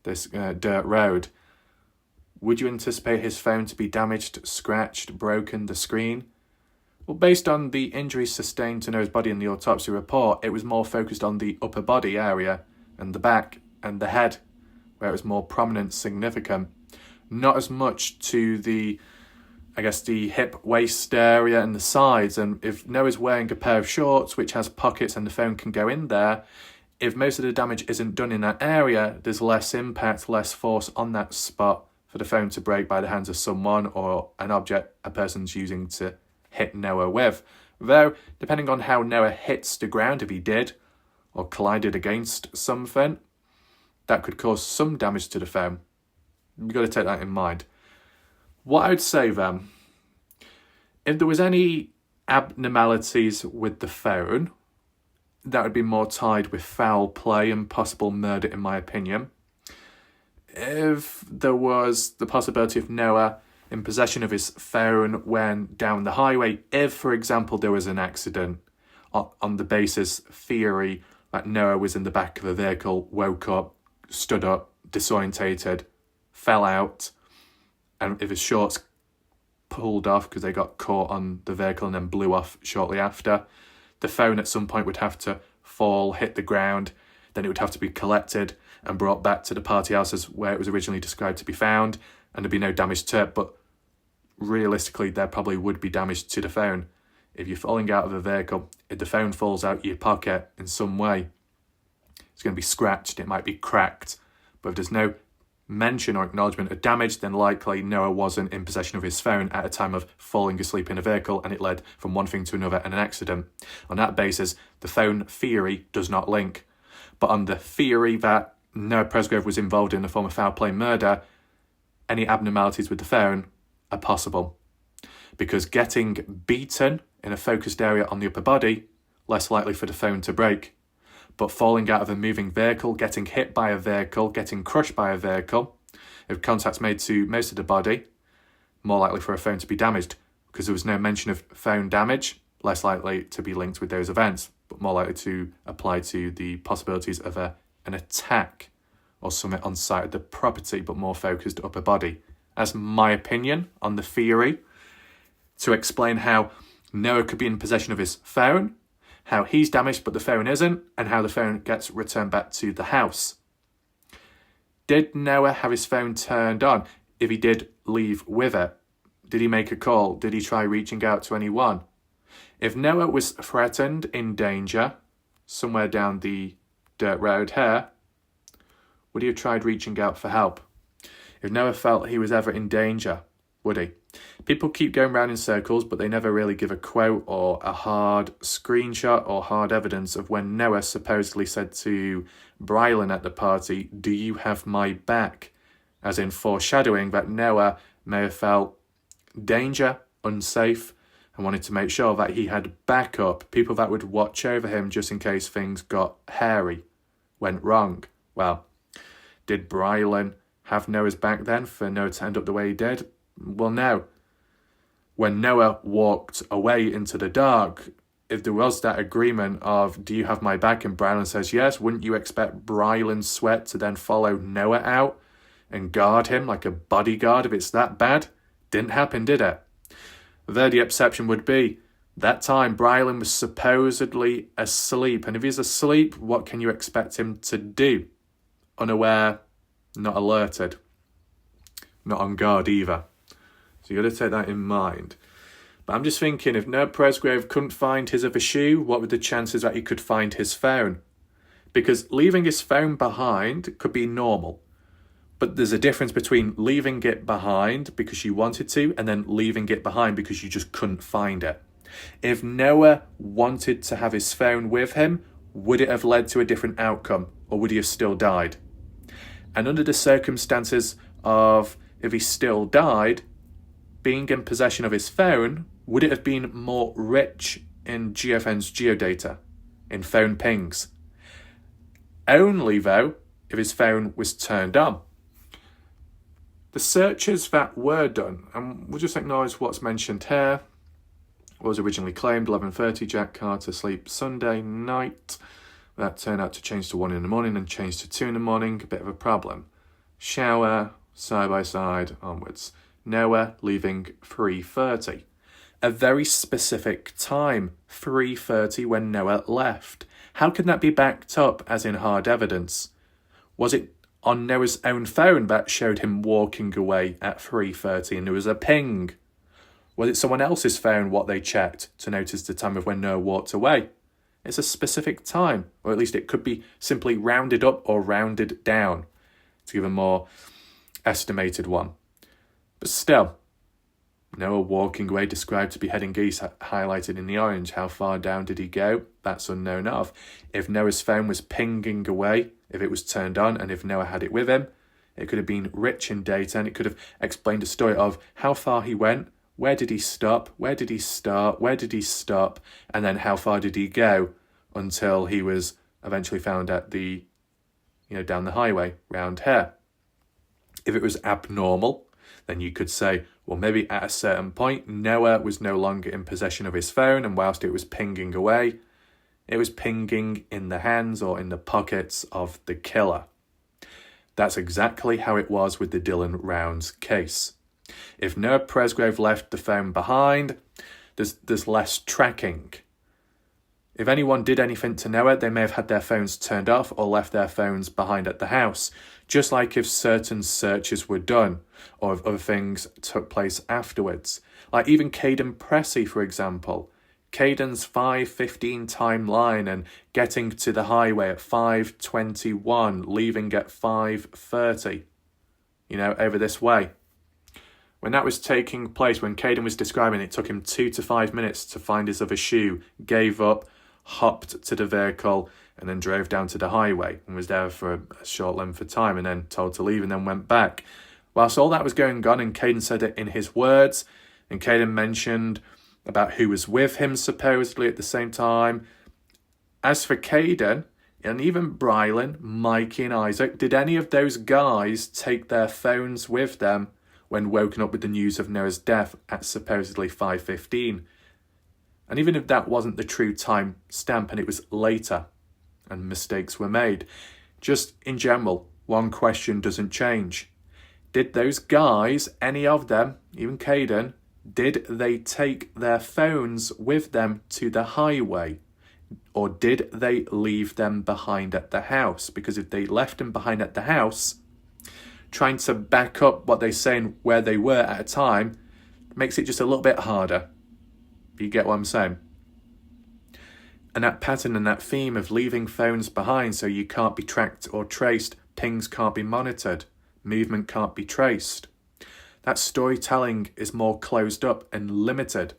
this dirt road, would you anticipate his phone to be damaged, scratched, broken, the screen? Well, based on the injuries sustained to Noah's body in the autopsy report, it was more focused on the upper body area and the back and the head, where it was more prominent, significant. Not as much to the hip, waist area and the sides. And if Noah's wearing a pair of shorts which has pockets and the phone can go in there, if most of the damage isn't done in that area, there's less impact, less force on that spot for the phone to break by the hands of someone or an object a person's using to hit Noah with. Though, depending on how Noah hits the ground, if he did, or collided against something, that could cause some damage to the phone. You've got to take that in mind. What I would say then, if there was any abnormalities with the phone, that would be more tied with foul play and possible murder, in my opinion. If there was the possibility of Noah in possession of his phone when down the highway, if, for example, there was an accident, on the basis theory that Noah was in the back of a vehicle, woke up, stood up, disorientated, fell out, and if his shorts pulled off because they got caught on the vehicle and then blew off shortly after, the phone at some point would have to fall, hit the ground, then it would have to be collected and brought back to the party houses where it was originally described to be found, and there'd be no damage to it. But realistically, there probably would be damage to the phone. If you're falling out of a vehicle, if the phone falls out of your pocket in some way, it's going to be scratched, it might be cracked. But if there's no mention or acknowledgement of damage, then likely Noah wasn't in possession of his phone at a time of falling asleep in a vehicle, and it led from one thing to another and an accident. On that basis, the phone theory does not link. But on the theory that Noah Presgrove was involved in a form of foul play murder, any abnormalities with the phone are possible. Because getting beaten in a focused area on the upper body, less likely for the phone to break. But falling out of a moving vehicle, getting hit by a vehicle, getting crushed by a vehicle, if contact's made to most of the body, more likely for a phone to be damaged. Because there was no mention of phone damage, less likely to be linked with those events, but more likely to apply to the possibilities of an attack or something on site of the property, but more focused upper body. That's my opinion on the theory, to explain how Noah could be in possession of his phone, how he's damaged but the phone isn't, and how the phone gets returned back to the house. Did Noah have his phone turned on? If he did, leave with it. Did he make a call? Did he try reaching out to anyone? If Noah was threatened, in danger, somewhere down the dirt road here, would he have tried reaching out for help? If Noah felt he was ever in danger, would he? People keep going round in circles, but they never really give a quote or a hard screenshot or hard evidence of when Noah supposedly said to Brylan at the party, "Do you have my back?" As in foreshadowing that Noah may have felt danger, unsafe, and wanted to make sure that he had backup, people that would watch over him just in case things got hairy, went wrong. Well, did Brylan have Noah's back then for Noah to end up the way he did? Well, no. When Noah walked away into the dark, if there was that agreement of, "Do you have my back?" and Brylan says yes, wouldn't you expect Brylan's sweat to then follow Noah out and guard him like a bodyguard if it's that bad? Didn't happen, did it? There the exception would be, that time Brylan was supposedly asleep, and if he's asleep, what can you expect him to do? Unaware, not alerted, not on guard either. So you got to take that in mind. But I'm just thinking, if Noah Presgrove couldn't find his other shoe, what were the chances that he could find his phone? Because leaving his phone behind could be normal. But there's a difference between leaving it behind because you wanted to and then leaving it behind because you just couldn't find it. If Noah wanted to have his phone with him, would it have led to a different outcome, or would he have still died? And under the circumstances of if he still died, being in possession of his phone, would it have been more rich in GFN's geodata, in phone pings? Only, though, if his phone was turned on. The searches that were done, and we'll just acknowledge what's mentioned here, was originally claimed 11:30, Jack Carter sleep Sunday night. That turned out to change to 1 in the morning and changed to 2 in the morning, a bit of a problem. Shower, side by side, onwards. Noah leaving 3:30. A very specific time, 3:30 when Noah left. How can that be backed up as in hard evidence? Was it on Noah's own phone that showed him walking away at 3:30 and there was a ping? Was it someone else's phone what they checked to notice the time of when Noah walked away? It's a specific time, or at least it could be simply rounded up or rounded down to give a more estimated one. But still, Noah walking away described to be heading east, highlighted in the orange. How far down did he go? That's unknown of. If Noah's phone was pinging away, if it was turned on, and if Noah had it with him, it could have been rich in data, and it could have explained a story of how far he went, where did he stop, where did he start, where did he stop, and then how far did he go until he was eventually found at the, down the highway round here. If it was abnormal, then you could say, well, maybe at a certain point, Noah was no longer in possession of his phone, and whilst it was pinging away, it was pinging in the hands or in the pockets of the killer. That's exactly how it was with the Dylan Rounds case. If Noah Presgrove left the phone behind, there's less tracking. If anyone did anything to Noah, they may have had their phones turned off or left their phones behind at the house, just like if certain searches were done or if other things took place afterwards. Like even Caden Pressey, for example. Caden's 5:15 timeline and getting to the highway at 5:21, leaving at 5:30, over this way. When that was taking place, when Caden was describing it took him 2 to 5 minutes to find his other shoe, gave up, hopped to the vehicle, and then drove down to the highway and was there for a short length of time and then told to leave and then went back. Whilst all that was going on, and Caden said it in his words, and Caden mentioned about who was with him supposedly at the same time. As for Caden, and even Brylan, Mikey and Isaac, did any of those guys take their phones with them when woken up with the news of Noah's death at supposedly 5:15? And even if that wasn't the true time stamp and it was later and mistakes were made, just in general, one question doesn't change. Did those guys, any of them, even Caden, did they take their phones with them to the highway? Or did they leave them behind at the house? Because if they left them behind at the house, trying to back up what they're saying where they were at a time makes it just a little bit harder. You get what I'm saying? And that pattern and that theme of leaving phones behind so you can't be tracked or traced, pings can't be monitored, movement can't be traced. That storytelling is more closed up and limited.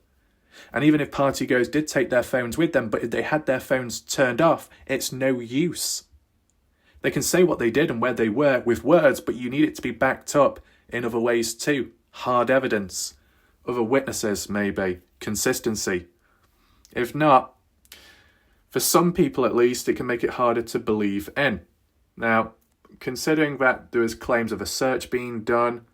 And even if partygoers did take their phones with them, but if they had their phones turned off, it's no use. They can say what they did and where they were with words, but you need it to be backed up in other ways too. Hard evidence, other witnesses maybe, consistency. If not, for some people at least, it can make it harder to believe in. Now, considering that there was claims of a search being done,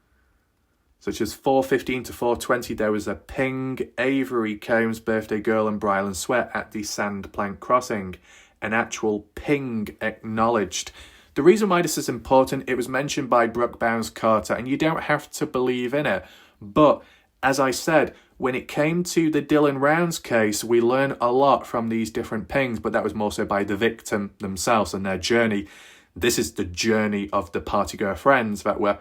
such as 4:15 to 4:20, there was a ping, Avery Combs' birthday girl and Brylan Sweat at the Sandplank Crossing. An actual ping acknowledged. The reason why this is important, it was mentioned by Brooke Bounds Carter, and you don't have to believe in it. But, as I said, when it came to the Dylan Rounds case, we learned a lot from these different pings, but that was more so by the victim themselves and their journey. This is the journey of the partygoer friends that were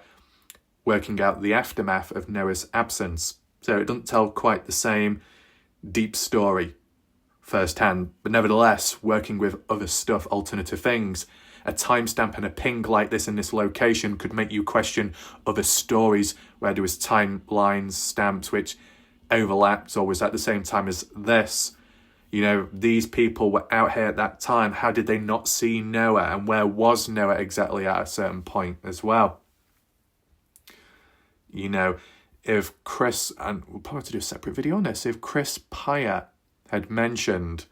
working out the aftermath of Noah's absence. So it doesn't tell quite the same deep story firsthand, but nevertheless, working with other stuff, alternative things, a timestamp and a ping like this in this location could make you question other stories where there was timelines, stamps which overlapped or was at the same time as this. These people were out here at that time. How did they not see Noah? And where was Noah exactly at a certain point as well? If Chris, and we'll probably have to do a separate video on this, if Chris Pyatt had mentioned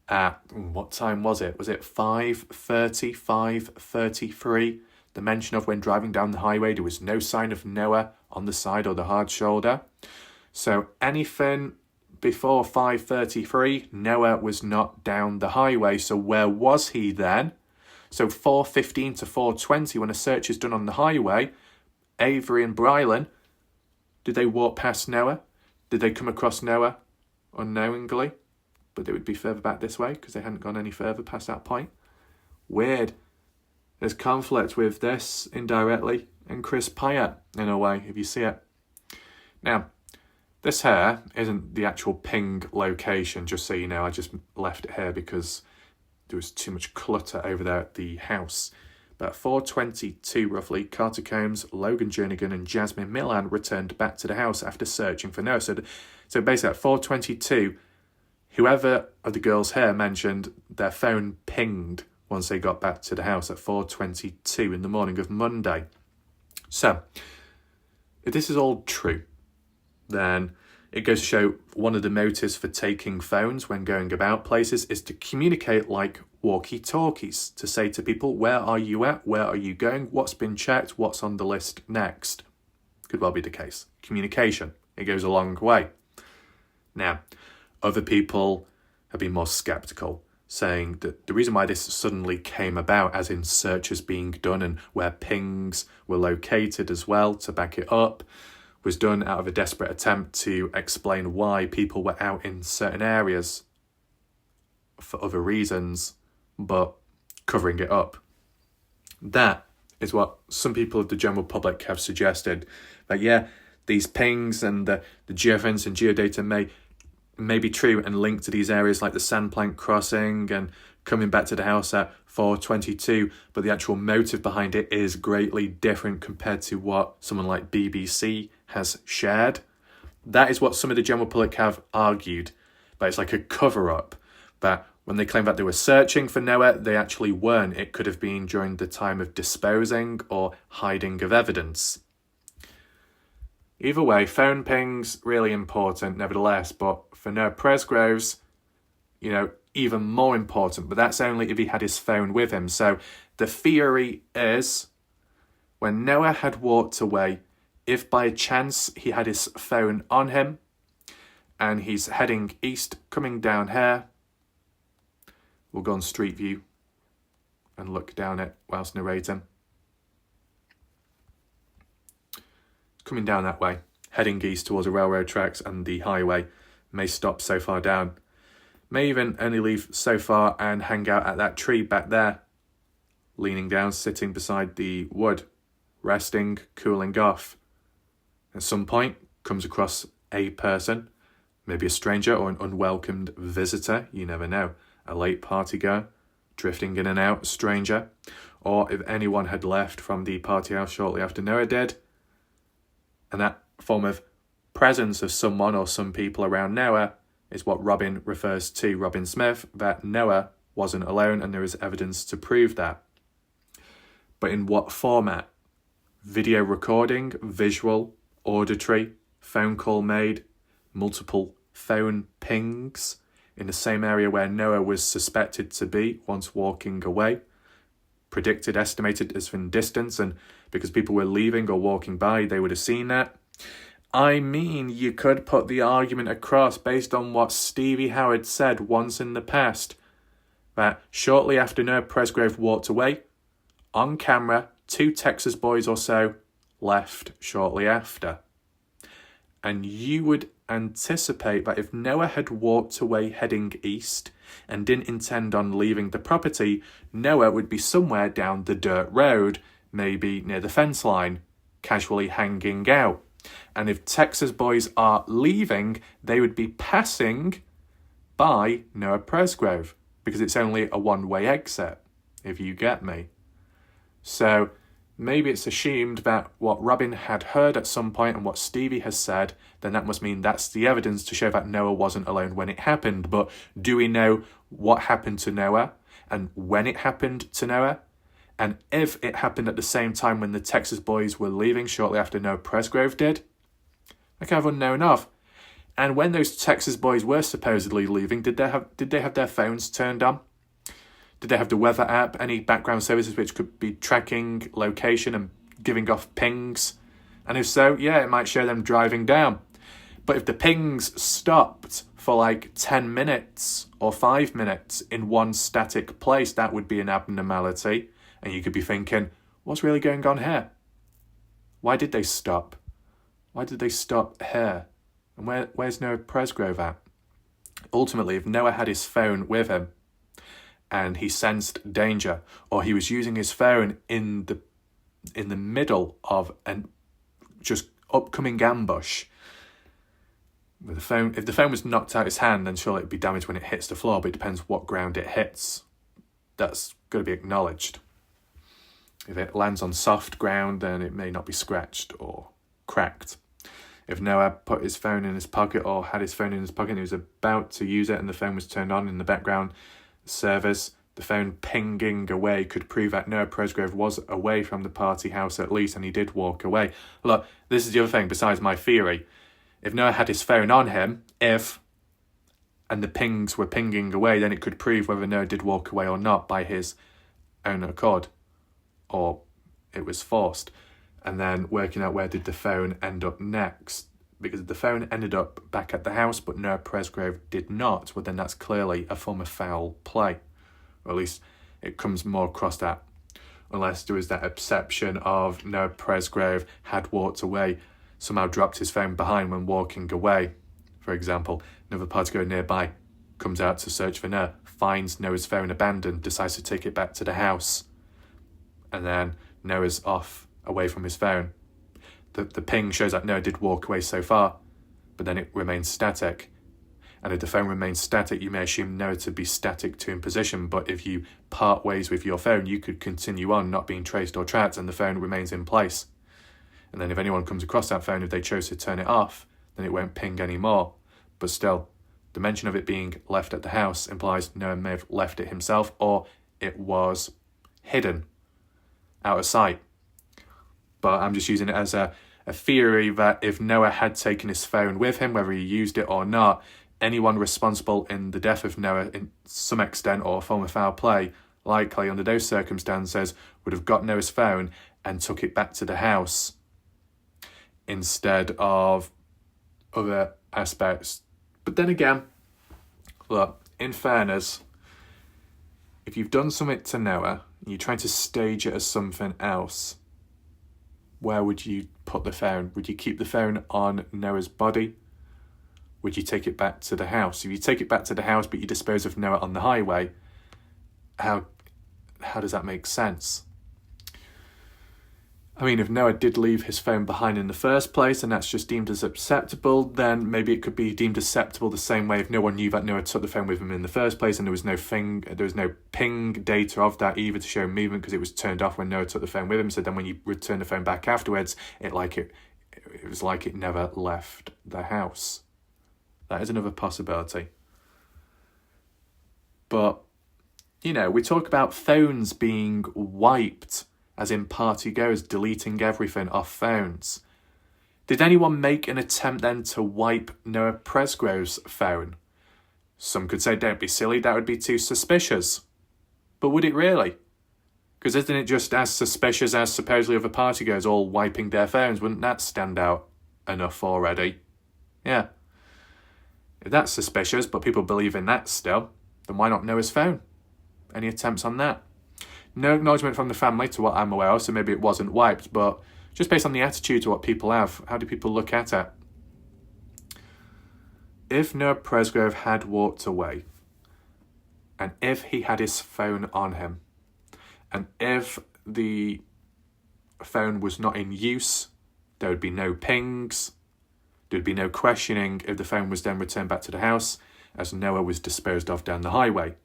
at, what time was it? Was it 5:30, 5:33? The mention of when driving down the highway, there was no sign of Noah on the side or the hard shoulder. So anything before 5:33, Noah was not down the highway. So where was he then? So 4:15 to 4:20, when a search is done on the highway, Avery and Brylan, did they walk past Noah? Did they come across Noah unknowingly? But they would be further back this way because they hadn't gone any further past that point. Weird. There's conflict with this indirectly and Chris Pyatt in a way, if you see it. Now, this here isn't the actual ping location, just so you know. I just left it here because there was too much clutter over there at the house. But at 4:22 roughly, Carter Combs, Logan Jernigan and Jasmine Millan returned back to the house after searching for Noah. So basically at 4:22, whoever of the girls here mentioned their phone pinged once they got back to the house at 4:22 in the morning of Monday. So, if this is all true, then it goes to show one of the motives for taking phones when going about places is to communicate like walkie-talkies, to say to people, where are you at? Where are you going? What's been checked? What's on the list next? Could well be the case. Communication. It goes a long way. Now, other people have been more skeptical. saying that the reason why this suddenly came about, as in searches being done and where pings were located as well to back it up, was done out of a desperate attempt to explain why people were out in certain areas for other reasons, but covering it up. That is what some people of the general public have suggested. That yeah, these pings and the geofence and geodata may be true and linked to these areas like the Sandplank crossing and coming back to the house at 4:22, but the actual motive behind it is greatly different compared to what someone like BBC has shared. That is what some of the general public have argued, but it's like a cover-up. That when they claim that they were searching for Noah, they actually weren't. It could have been during the time of disposing or hiding of evidence. Either way, phone pings, really important nevertheless, but for Noah Presgrove's, even more important, but that's only if he had his phone with him. So the theory is, when Noah had walked away, if by chance he had his phone on him and he's heading east, coming down here, we'll go on Street View and look down it whilst narrating. Coming down that way, heading east towards the railroad tracks and the highway, may stop so far down. May even only leave so far and hang out at that tree back there, leaning down, sitting beside the wood, resting, cooling off. At some point, comes across a person, maybe a stranger or an unwelcomed visitor, you never know, a late party goer, drifting in and out, a stranger, or if anyone had left from the party house shortly after Noah did, and that form of presence of someone or some people around Noah is what Robin refers to, Robin Smith, that Noah wasn't alone and there is evidence to prove that. But in what format? Video recording, visual, auditory, phone call made, multiple phone pings in the same area where Noah was suspected to be once walking away, predicted, estimated as in distance, and because people were leaving or walking by, they would have seen that. I mean, you could put the argument across based on what Stevie Howard said once in the past, that shortly after Noah Presgrove walked away, on camera, 2 Texas boys or so left shortly after. And you would anticipate that if Noah had walked away heading east and didn't intend on leaving the property, Noah would be somewhere down the dirt road, maybe near the fence line, casually hanging out. And if Texas boys are leaving, they would be passing by Noah Presgrove, because it's only a one-way exit, if you get me. So maybe it's assumed that what Robin had heard at some point and what Stevie has said, then that must mean that's the evidence to show that Noah wasn't alone when it happened. But do we know what happened to Noah and when it happened to Noah? And if it happened at the same time when the Texas boys were leaving shortly after Noah Presgrove did? I kind of unknown of. And when those Texas boys were supposedly leaving, did they have their phones turned on? Did they have the weather app, any background services which could be tracking location and giving off pings? And if so, yeah, it might show them driving down. But if the pings stopped for like 10 minutes or 5 minutes in one static place, that would be an abnormality. And you could be thinking, what's really going on here? Why did they stop? Why did they stop here? And where's Noah Presgrove at? Ultimately, if Noah had his phone with him and he sensed danger, or he was using his phone in the middle of an just upcoming ambush, with the phone, if the phone was knocked out his hand, then surely it'd be damaged when it hits the floor, but it depends what ground it hits. That's got to be acknowledged. If it lands on soft ground, then it may not be scratched or cracked. If Noah put his phone in his pocket or had his phone in his pocket and he was about to use it and the phone was turned on in the background service, the phone pinging away could prove that Noah Presgrove was away from the party house at least, and he did walk away. Look, this is the other thing besides my theory. If Noah had his phone on him, and the pings were pinging away, then it could prove whether Noah did walk away or not by his own accord, or it was forced. And then working out where did the phone end up next, because if the phone ended up back at the house but Noah Presgrove did not, well then that's clearly a form of foul play. Or at least it comes more across that. Unless there was that perception of Noah Presgrove had walked away, somehow dropped his phone behind when walking away. For example, another partygoer nearby comes out to search for Noah, finds Noah's phone abandoned, decides to take it back to the house. And then Noah's off away from his phone. The ping shows that Noah did walk away so far, but then it remains static. And if the phone remains static, you may assume Noah to be static to in position, but if you part ways with your phone, you could continue on not being traced or tracked and the phone remains in place. And then if anyone comes across that phone, if they chose to turn it off, then it won't ping anymore. But still, the mention of it being left at the house implies Noah may have left it himself or it was hidden, out of sight. But I'm just using it as a theory that if Noah had taken his phone with him, whether he used it or not, anyone responsible in the death of Noah in some extent or a form of foul play, likely under those circumstances, would have got Noah's phone and took it back to the house instead of other aspects. But then again, look, in fairness, if you've done something to Noah and you're trying to stage it as something else, where would you put the phone? Would you keep the phone on Noah's body? Would you take it back to the house? If you take it back to the house but you dispose of Noah on the highway, how does that make sense? I mean, if Noah did leave his phone behind in the first place and that's just deemed as acceptable, then maybe it could be deemed acceptable the same way if no one knew that Noah took the phone with him in the first place and there was no ping data of that either to show movement because it was turned off when Noah took the phone with him. So then when you return the phone back afterwards, it was like it never left the house. That is another possibility. But, we talk about phones being wiped, as in partygoers deleting everything off phones. Did anyone make an attempt then to wipe Noah Presgrove's phone? Some could say, don't be silly, that would be too suspicious. But would it really? Because isn't it just as suspicious as supposedly other partygoers all wiping their phones? Wouldn't that stand out enough already? Yeah. If that's suspicious, but people believe in that still, then why not Noah's phone? Any attempts on that? No acknowledgement from the family to what I'm aware of, so maybe it wasn't wiped, but just based on the attitude to what people have, how do people look at it? If Noah Presgrove had walked away, and if he had his phone on him, and if the phone was not in use, there would be no pings, there would be no questioning if the phone was then returned back to the house, as Noah was disposed of down the highway.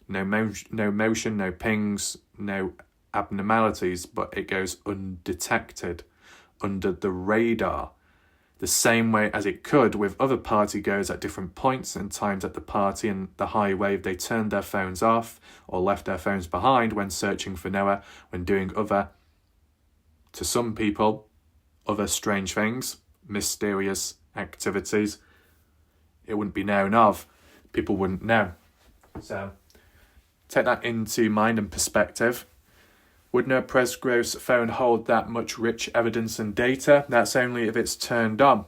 No motion, no pings, no abnormalities, but it goes undetected, under the radar, the same way as it could with other partygoers at different points and times at the party and the highway if they turned their phones off or left their phones behind when searching for Noah, when doing other, to some people, other strange things, mysterious activities. It wouldn't be known of. People wouldn't know. So take that into mind and perspective. Would Noah Presgrove's phone hold that much rich evidence and data? That's only if it's turned on.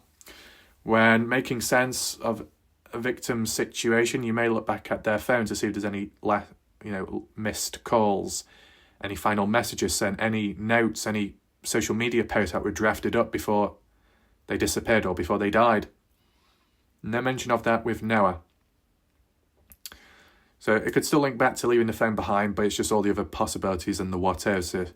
When making sense of a victim's situation, you may look back at their phone to see if there's any missed calls, any final messages sent, any notes, any social media posts that were drafted up before they disappeared or before they died. No mention of that with Noah. So it could still link back to leaving the phone behind, but it's just all the other possibilities and the what ifs. So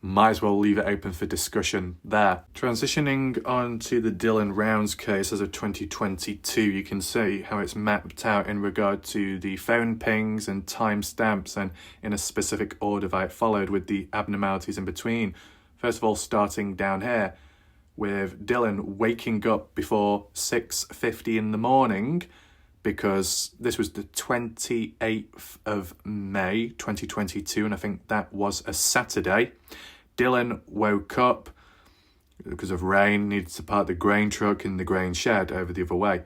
might as well leave it open for discussion there. Transitioning on to the Dylan Rounds case as of 2022, you can see how it's mapped out in regard to the phone pings and timestamps and in a specific order that it followed with the abnormalities in between. First of all, starting down here with Dylan waking up before 6:50 in the morning, because this was the 28th of May 2022, and I think that was a Saturday. Dylan woke up because of rain, needed to park the grain truck in the grain shed over the other way.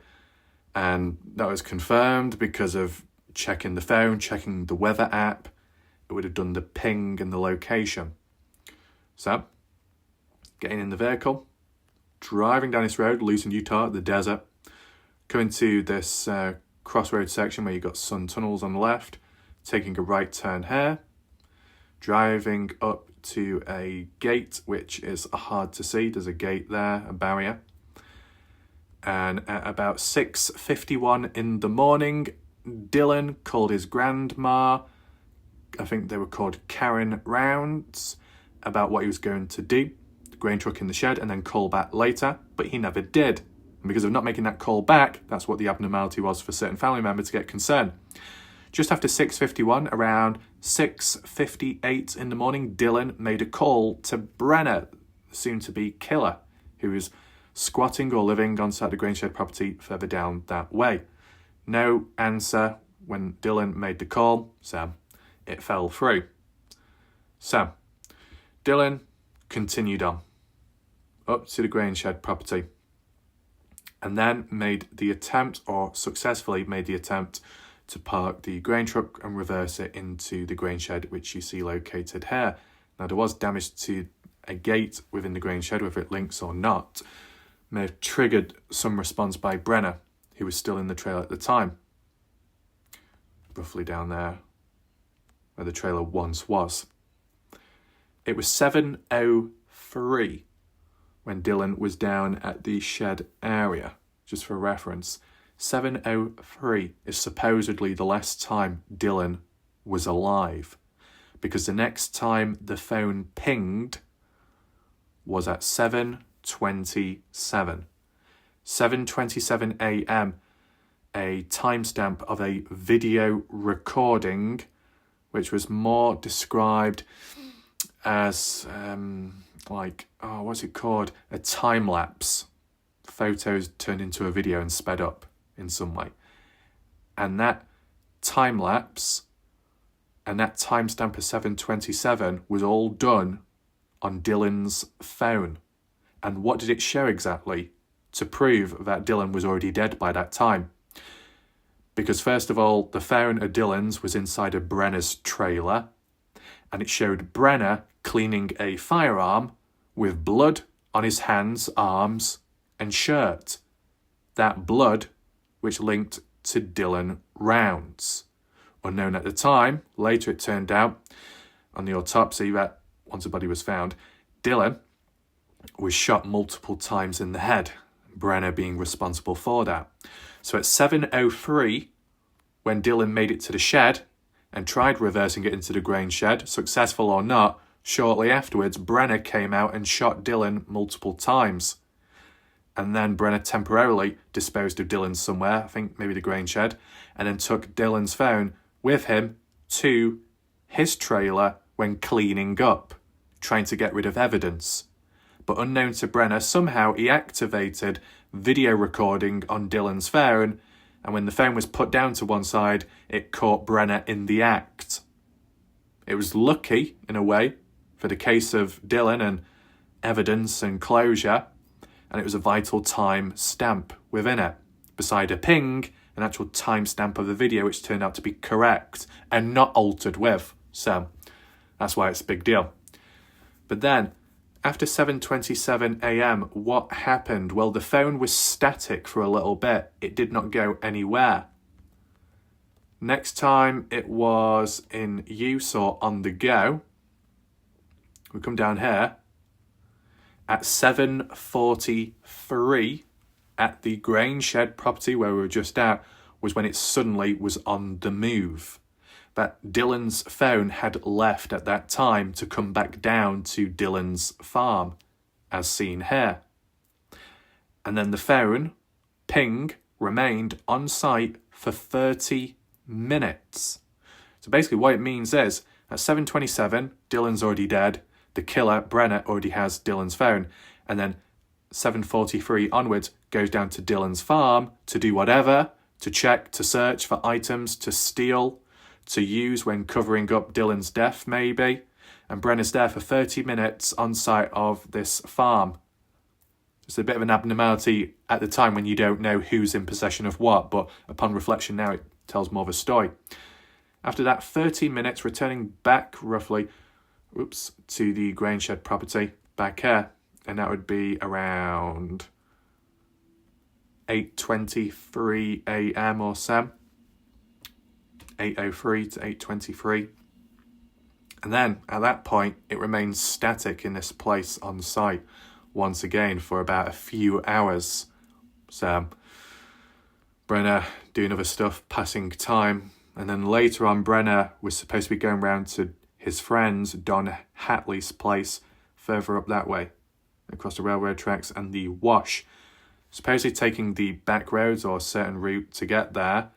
And that was confirmed because of checking the phone, checking the weather app. It would have done the ping and the location. So, getting in the vehicle, driving down this road, losing Utah, the desert, coming to this crossroad section where you've got sun tunnels on the left, taking a right turn here, driving up to a gate which is hard to see. There's a gate there, a barrier. And at about 6:51 in the morning, Dylan called his grandma, I think they were called Karen, rounds about what he was going to do, the grain truck in the shed, and then call back later, but he never did. And because of not making that call back, that's what the abnormality was for certain family members to get concerned. Just after 6:51, around 6:58 in the morning, Dylan made a call to Brenna, the soon-to-be killer, who was squatting or living on site of the grain shed property further down that way. No answer when Dylan made the call, so it fell through. So, Dylan continued on up to the grain shed property and then made the attempt, or successfully made the attempt, to park the grain truck and reverse it into the grain shed, which you see located here. Now, there was damage to a gate within the grain shed, whether it links or not, may have triggered some response by Brenna, who was still in the trailer at the time, roughly down there where the trailer once was. It was 7:03 when Dylan was down at the shed area. Just for reference, 7:03 is supposedly the last time Dylan was alive, because the next time the phone pinged was at 7:27. 7:27 a.m., a timestamp of a video recording, which was more described as what's it called? A time lapse. Photos turned into a video and sped up in some way. And that time lapse and that timestamp of 7:27 was all done on Dylan's phone. And what did it show exactly to prove that Dylan was already dead by that time? Because first of all, the phone of Dylan's was inside of Brenna's trailer, and it showed Brenna cleaning a firearm with blood on his hands, arms, and shirt. That blood which linked to Dylan rounds. Unknown at the time, later it turned out on the autopsy that once the body was found, Dylan was shot multiple times in the head, Brenna being responsible for that. So at 7:03, when Dylan made it to the shed and tried reversing it into the grain shed, successful or not, shortly afterwards, Brenna came out and shot Dylan multiple times. And then Brenna temporarily disposed of Dylan somewhere, I think maybe the grain shed, and then took Dylan's phone with him to his trailer when cleaning up, trying to get rid of evidence. But unknown to Brenna, somehow he activated video recording on Dylan's phone, and when the phone was put down to one side, it caught Brenna in the act. It was lucky, in a way, for the case of Dylan and evidence and closure, and it was a vital time stamp within it, beside a ping, an actual time stamp of the video, which turned out to be correct and not altered with. So that's why it's a big deal. But then, after 7:27 a.m, what happened? Well, the phone was static for a little bit. It did not go anywhere. Next time it was in use or on the go, we come down here, at 7:43 at the grain shed property where we were just at, was when it suddenly was on the move. That Dylan's phone had left at that time to come back down to Dylan's farm, as seen here. And then the phone, ping, remained on site for 30 minutes. So basically what it means is, at 7:27, Dylan's already dead. The killer, Brenna, already has Dylan's phone. And then 7:43 onwards goes down to Dylan's farm to do whatever, to check, to search for items, to steal, to use when covering up Dylan's death, maybe. And Brenna's there for 30 minutes on site of this farm. It's a bit of an abnormality at the time when you don't know who's in possession of what, but upon reflection now it tells more of a story. After that 30 minutes, returning back roughly to the grain shed property back here, and that would be around 8:23 a.m. or so. 8:03 to 8:23. And then at that point, it remains static in this place on site once again for about a few hours. So Brenner doing other stuff, passing time. And then later on, Brenner was supposed to be going round to his friend's, Don Hatley's place, further up that way, across the railroad tracks and the Wash. Supposedly taking the back roads or a certain route to get there.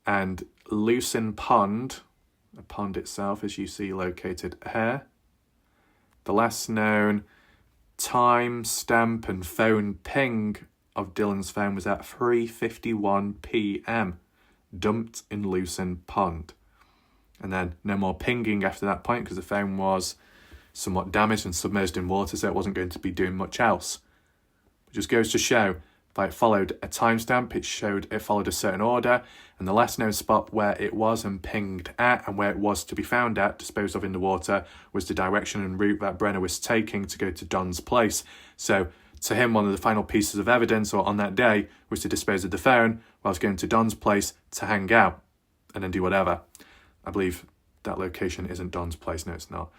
And Lucin Pond, the pond itself, as you see, located here. The last known time, stamp and phone ping of Dylan's phone was at 3:51 p.m, dumped in Lucin Pond. And then no more pinging after that point because the phone was somewhat damaged and submerged in water, so it wasn't going to be doing much else. It just goes to show that it followed a timestamp, it followed a certain order, and the last known spot where it was and pinged at and where it was to be found at, disposed of in the water, was the direction and route that Brenner was taking to go to Don's place. So to him, one of the final pieces of evidence or on that day was to dispose of the phone whilst going to Don's place to hang out and then do whatever. I believe that location isn't Don's place. No, it's not.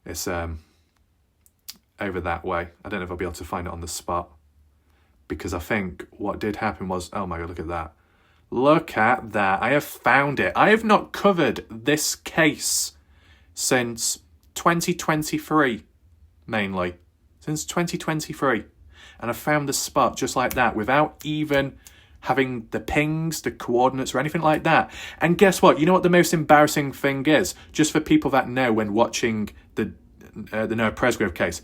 It's over that way. I don't know if I'll be able to find it on the spot. Because I think what did happen was, oh my God, look at that. Look at that. I have found it. I have not covered this case since 2023, mainly. Since 2023. And I found the spot just like that without even having the pings, the coordinates or anything like that. And guess what? You know what the most embarrassing thing is? Just for people that know when watching the Noah Presgrove case.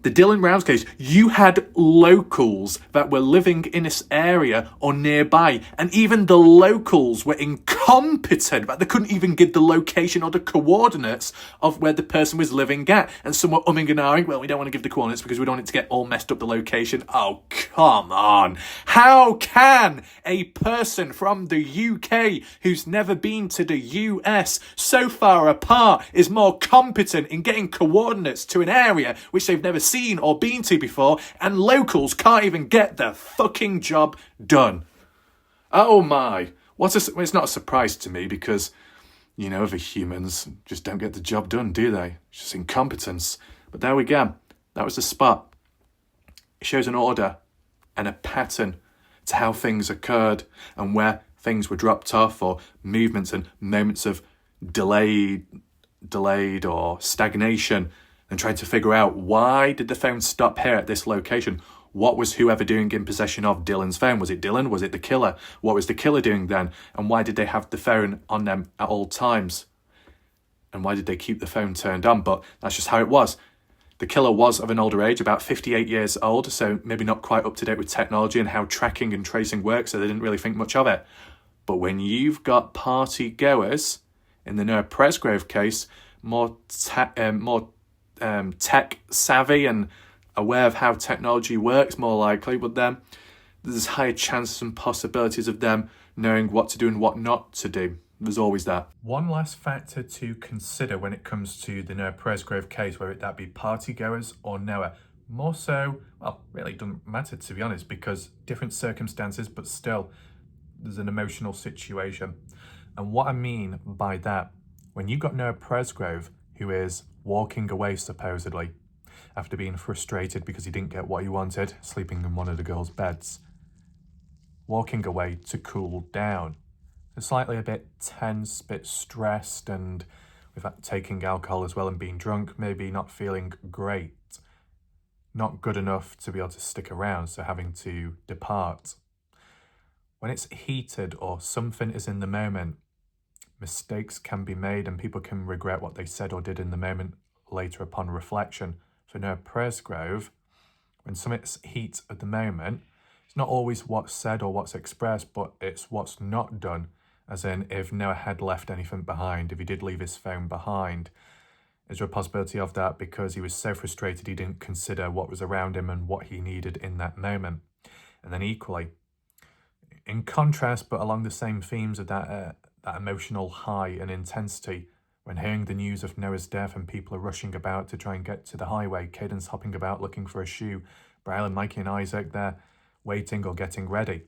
The Dylan Rounds case, you had locals that were living in this area or nearby, and even the locals were incompetent, but they couldn't even give the location or the coordinates of where the person was living at. And some were umming and ahhing, well, we don't want to give the coordinates because we don't want it to get all messed up, the location. Oh, come on. How can a person from the UK who's never been to the US so far apart is more competent in getting coordinates to an area which they've never seen or been to before, and locals can't even get their fucking job done? Oh my. It's not a surprise to me because, you know, other humans just don't get the job done, do they? It's just incompetence. But there we go. That was the spot. It shows an order and a pattern to how things occurred and where things were dropped off, or movements and moments of delayed or stagnation, and trying to figure out why did the phone stop here at this location? What was whoever doing in possession of Dylan's phone? Was it Dylan? Was it the killer? What was the killer doing then? And why did they have the phone on them at all times? And why did they keep the phone turned on? But that's just how it was. The killer was of an older age, about 58 years old, so maybe not quite up to date with technology and how tracking and tracing works, so they didn't really think much of it. But when you've got party goers, in the Noah Presgrove case, more tech savvy and aware of how technology works, more likely, but then there's higher chances and possibilities of them knowing what to do and what not to do. There's always that. One last factor to consider when it comes to the Noah Presgrove case, whether that be partygoers or Noah. More so, well, really doesn't matter, to be honest, because different circumstances, but still there's an emotional situation. And what I mean by that, when you've got Noah Presgrove, who is walking away supposedly after being frustrated because he didn't get what he wanted, sleeping in one of the girls' beds, walking away to cool down. Slightly a bit tense, a bit stressed, and with that taking alcohol as well and being drunk, maybe not feeling great. Not good enough to be able to stick around, so having to depart. When it's heated or something is in the moment, mistakes can be made and people can regret what they said or did in the moment later upon reflection. For Noah Presgrove, when something's heat at the moment, it's not always what's said or what's expressed, but it's what's not done. As in, if Noah had left anything behind, if he did leave his phone behind, is there a possibility of that because he was so frustrated he didn't consider what was around him and what he needed in that moment? And then equally, in contrast, but along the same themes of that emotional high and intensity, When hearing the news of Noah's death and people are rushing about to try and get to the highway, Caden's hopping about looking for a shoe, Braille, Mikey and Isaac, they're waiting or getting ready.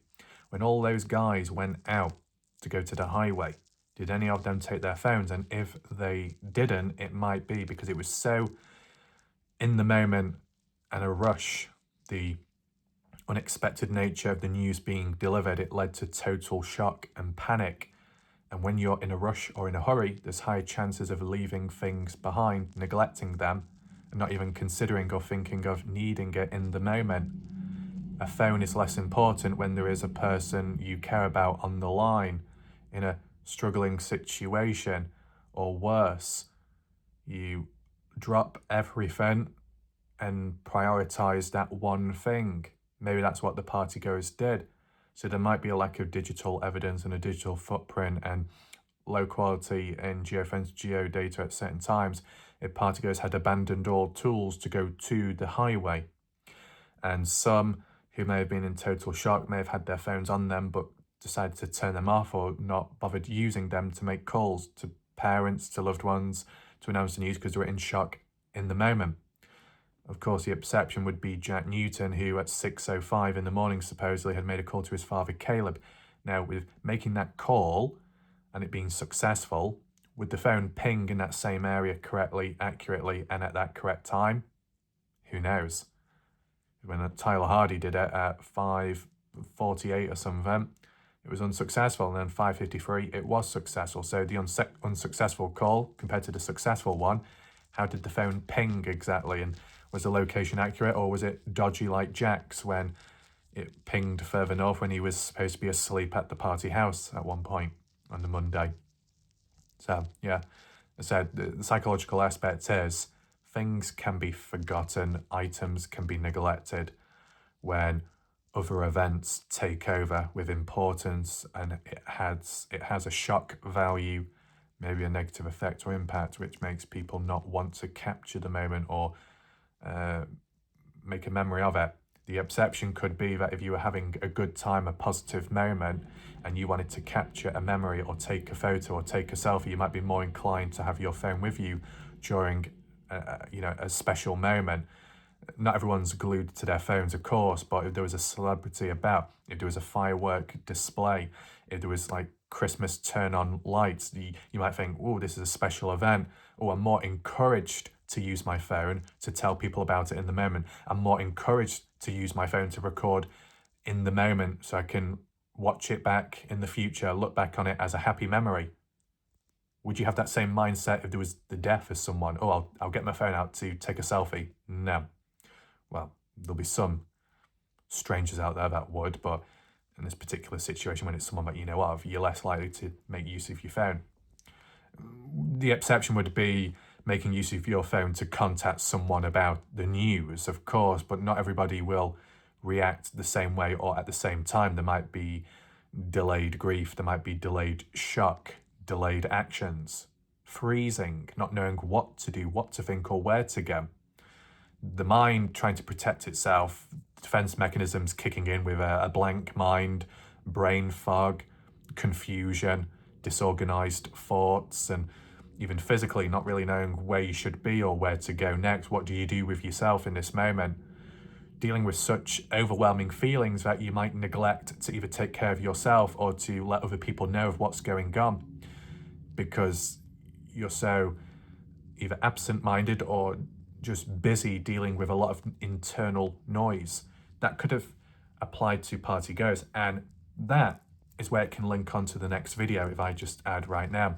When all those guys went out to go to the highway, did any of them take their phones? And if they didn't, it might be because it was so in the moment and a rush, the unexpected nature of the news being delivered, it led to total shock and panic. And when you're in a rush or in a hurry, there's high chances of leaving things behind, neglecting them, and not even considering or thinking of needing it in the moment. A phone is less important when there is a person you care about on the line in a struggling situation, or worse, you drop everything and prioritize that one thing. Maybe that's what the partygoers did. So there might be a lack of digital evidence and a digital footprint and low quality and geofence geodata at certain times if partygoers had abandoned all tools to go to the highway. And some who may have been in total shock may have had their phones on them but decided to turn them off or not bothered using them to make calls to parents, to loved ones, to announce the news because they were in shock in the moment. Of course, the exception would be Jack Newton, who at 6:05 in the morning supposedly had made a call to his father Caleb. Now, with making that call and it being successful, would the phone ping in that same area correctly, accurately, and at that correct time? Who knows? When Tyler Hardy did it at 5:48 or something, it was unsuccessful, and then 5:53, it was successful. So the unsuccessful call compared to the successful one, how did the phone ping exactly? And was the location accurate, or was it dodgy like Jack's when it pinged further north when he was supposed to be asleep at the party house at one point on the Monday? So, yeah, I said the psychological aspect is things can be forgotten, items can be neglected when other events take over with importance, and it has a shock value, maybe a negative effect or impact, which makes people not want to capture the moment or make a memory of it. The exception could be that if you were having a good time, a positive moment, and you wanted to capture a memory or take a photo or take a selfie, you might be more inclined to have your phone with you during a special moment. Not everyone's glued to their phones, of course, but if there was a celebrity about, if there was a firework display, if there was like Christmas turn on lights, you might think, oh, this is a special event. Oh, I'm more encouraged to use my phone to tell people about it in the moment. I'm more encouraged to use my phone to record in the moment so I can watch it back in the future, look back on it as a happy memory. Would you have that same mindset if there was the death of someone? Oh, I'll get my phone out to take a selfie. No. Well, there'll be some strangers out there that would, but in this particular situation, when it's someone that you know of, you're less likely to make use of your phone. The exception would be making use of your phone to contact someone about the news, of course, but not everybody will react the same way or at the same time. There might be delayed grief, there might be delayed shock, delayed actions, freezing, not knowing what to do, what to think, or where to go. The mind trying to protect itself, defense mechanisms kicking in with a blank mind, brain fog, confusion, disorganized thoughts, and even physically not really knowing where you should be or where to go next. What do you do with yourself in this moment? Dealing with such overwhelming feelings that you might neglect to either take care of yourself or to let other people know of what's going on because you're so either absent-minded or just busy dealing with a lot of internal noise. That could have applied to partygoers, and that is where it can link on to the next video if I just add right now.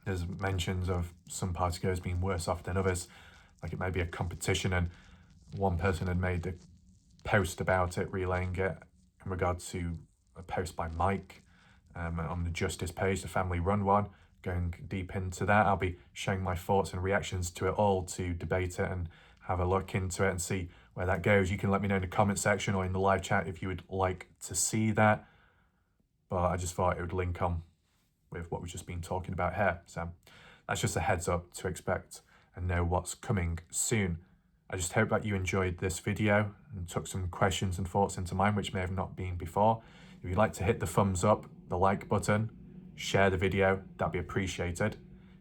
There's mentions of some partygoers being worse off than others, like it may be a competition, and one person had made a post about it, relaying it in regard to a post by Mike on the Justice page, the family run one, going deep into that. I'll be sharing my thoughts and reactions to it all to debate it and have a look into it and see where that goes. You can let me know in the comment section or in the live chat if you would like to see that. But I just thought it would link on with what we've just been talking about here. So that's just a heads up to expect and know what's coming soon. I just hope that you enjoyed this video and took some questions and thoughts into mind, which may have not been before. If you'd like to hit the thumbs up, the like button, share the video, that'd be appreciated.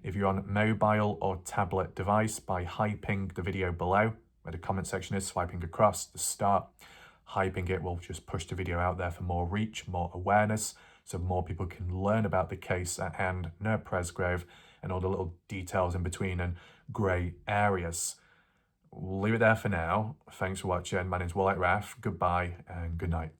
if you're on mobile or tablet device, by hyping the video below, where the comment section is, swiping across the start. Hyping it will just push the video out there for more reach, more awareness, so more people can learn about the case at hand, Noah Presgrove, and all the little details in between and grey areas. We'll leave it there for now. Thanks for watching. My name's Wallach Raff. Goodbye and good night.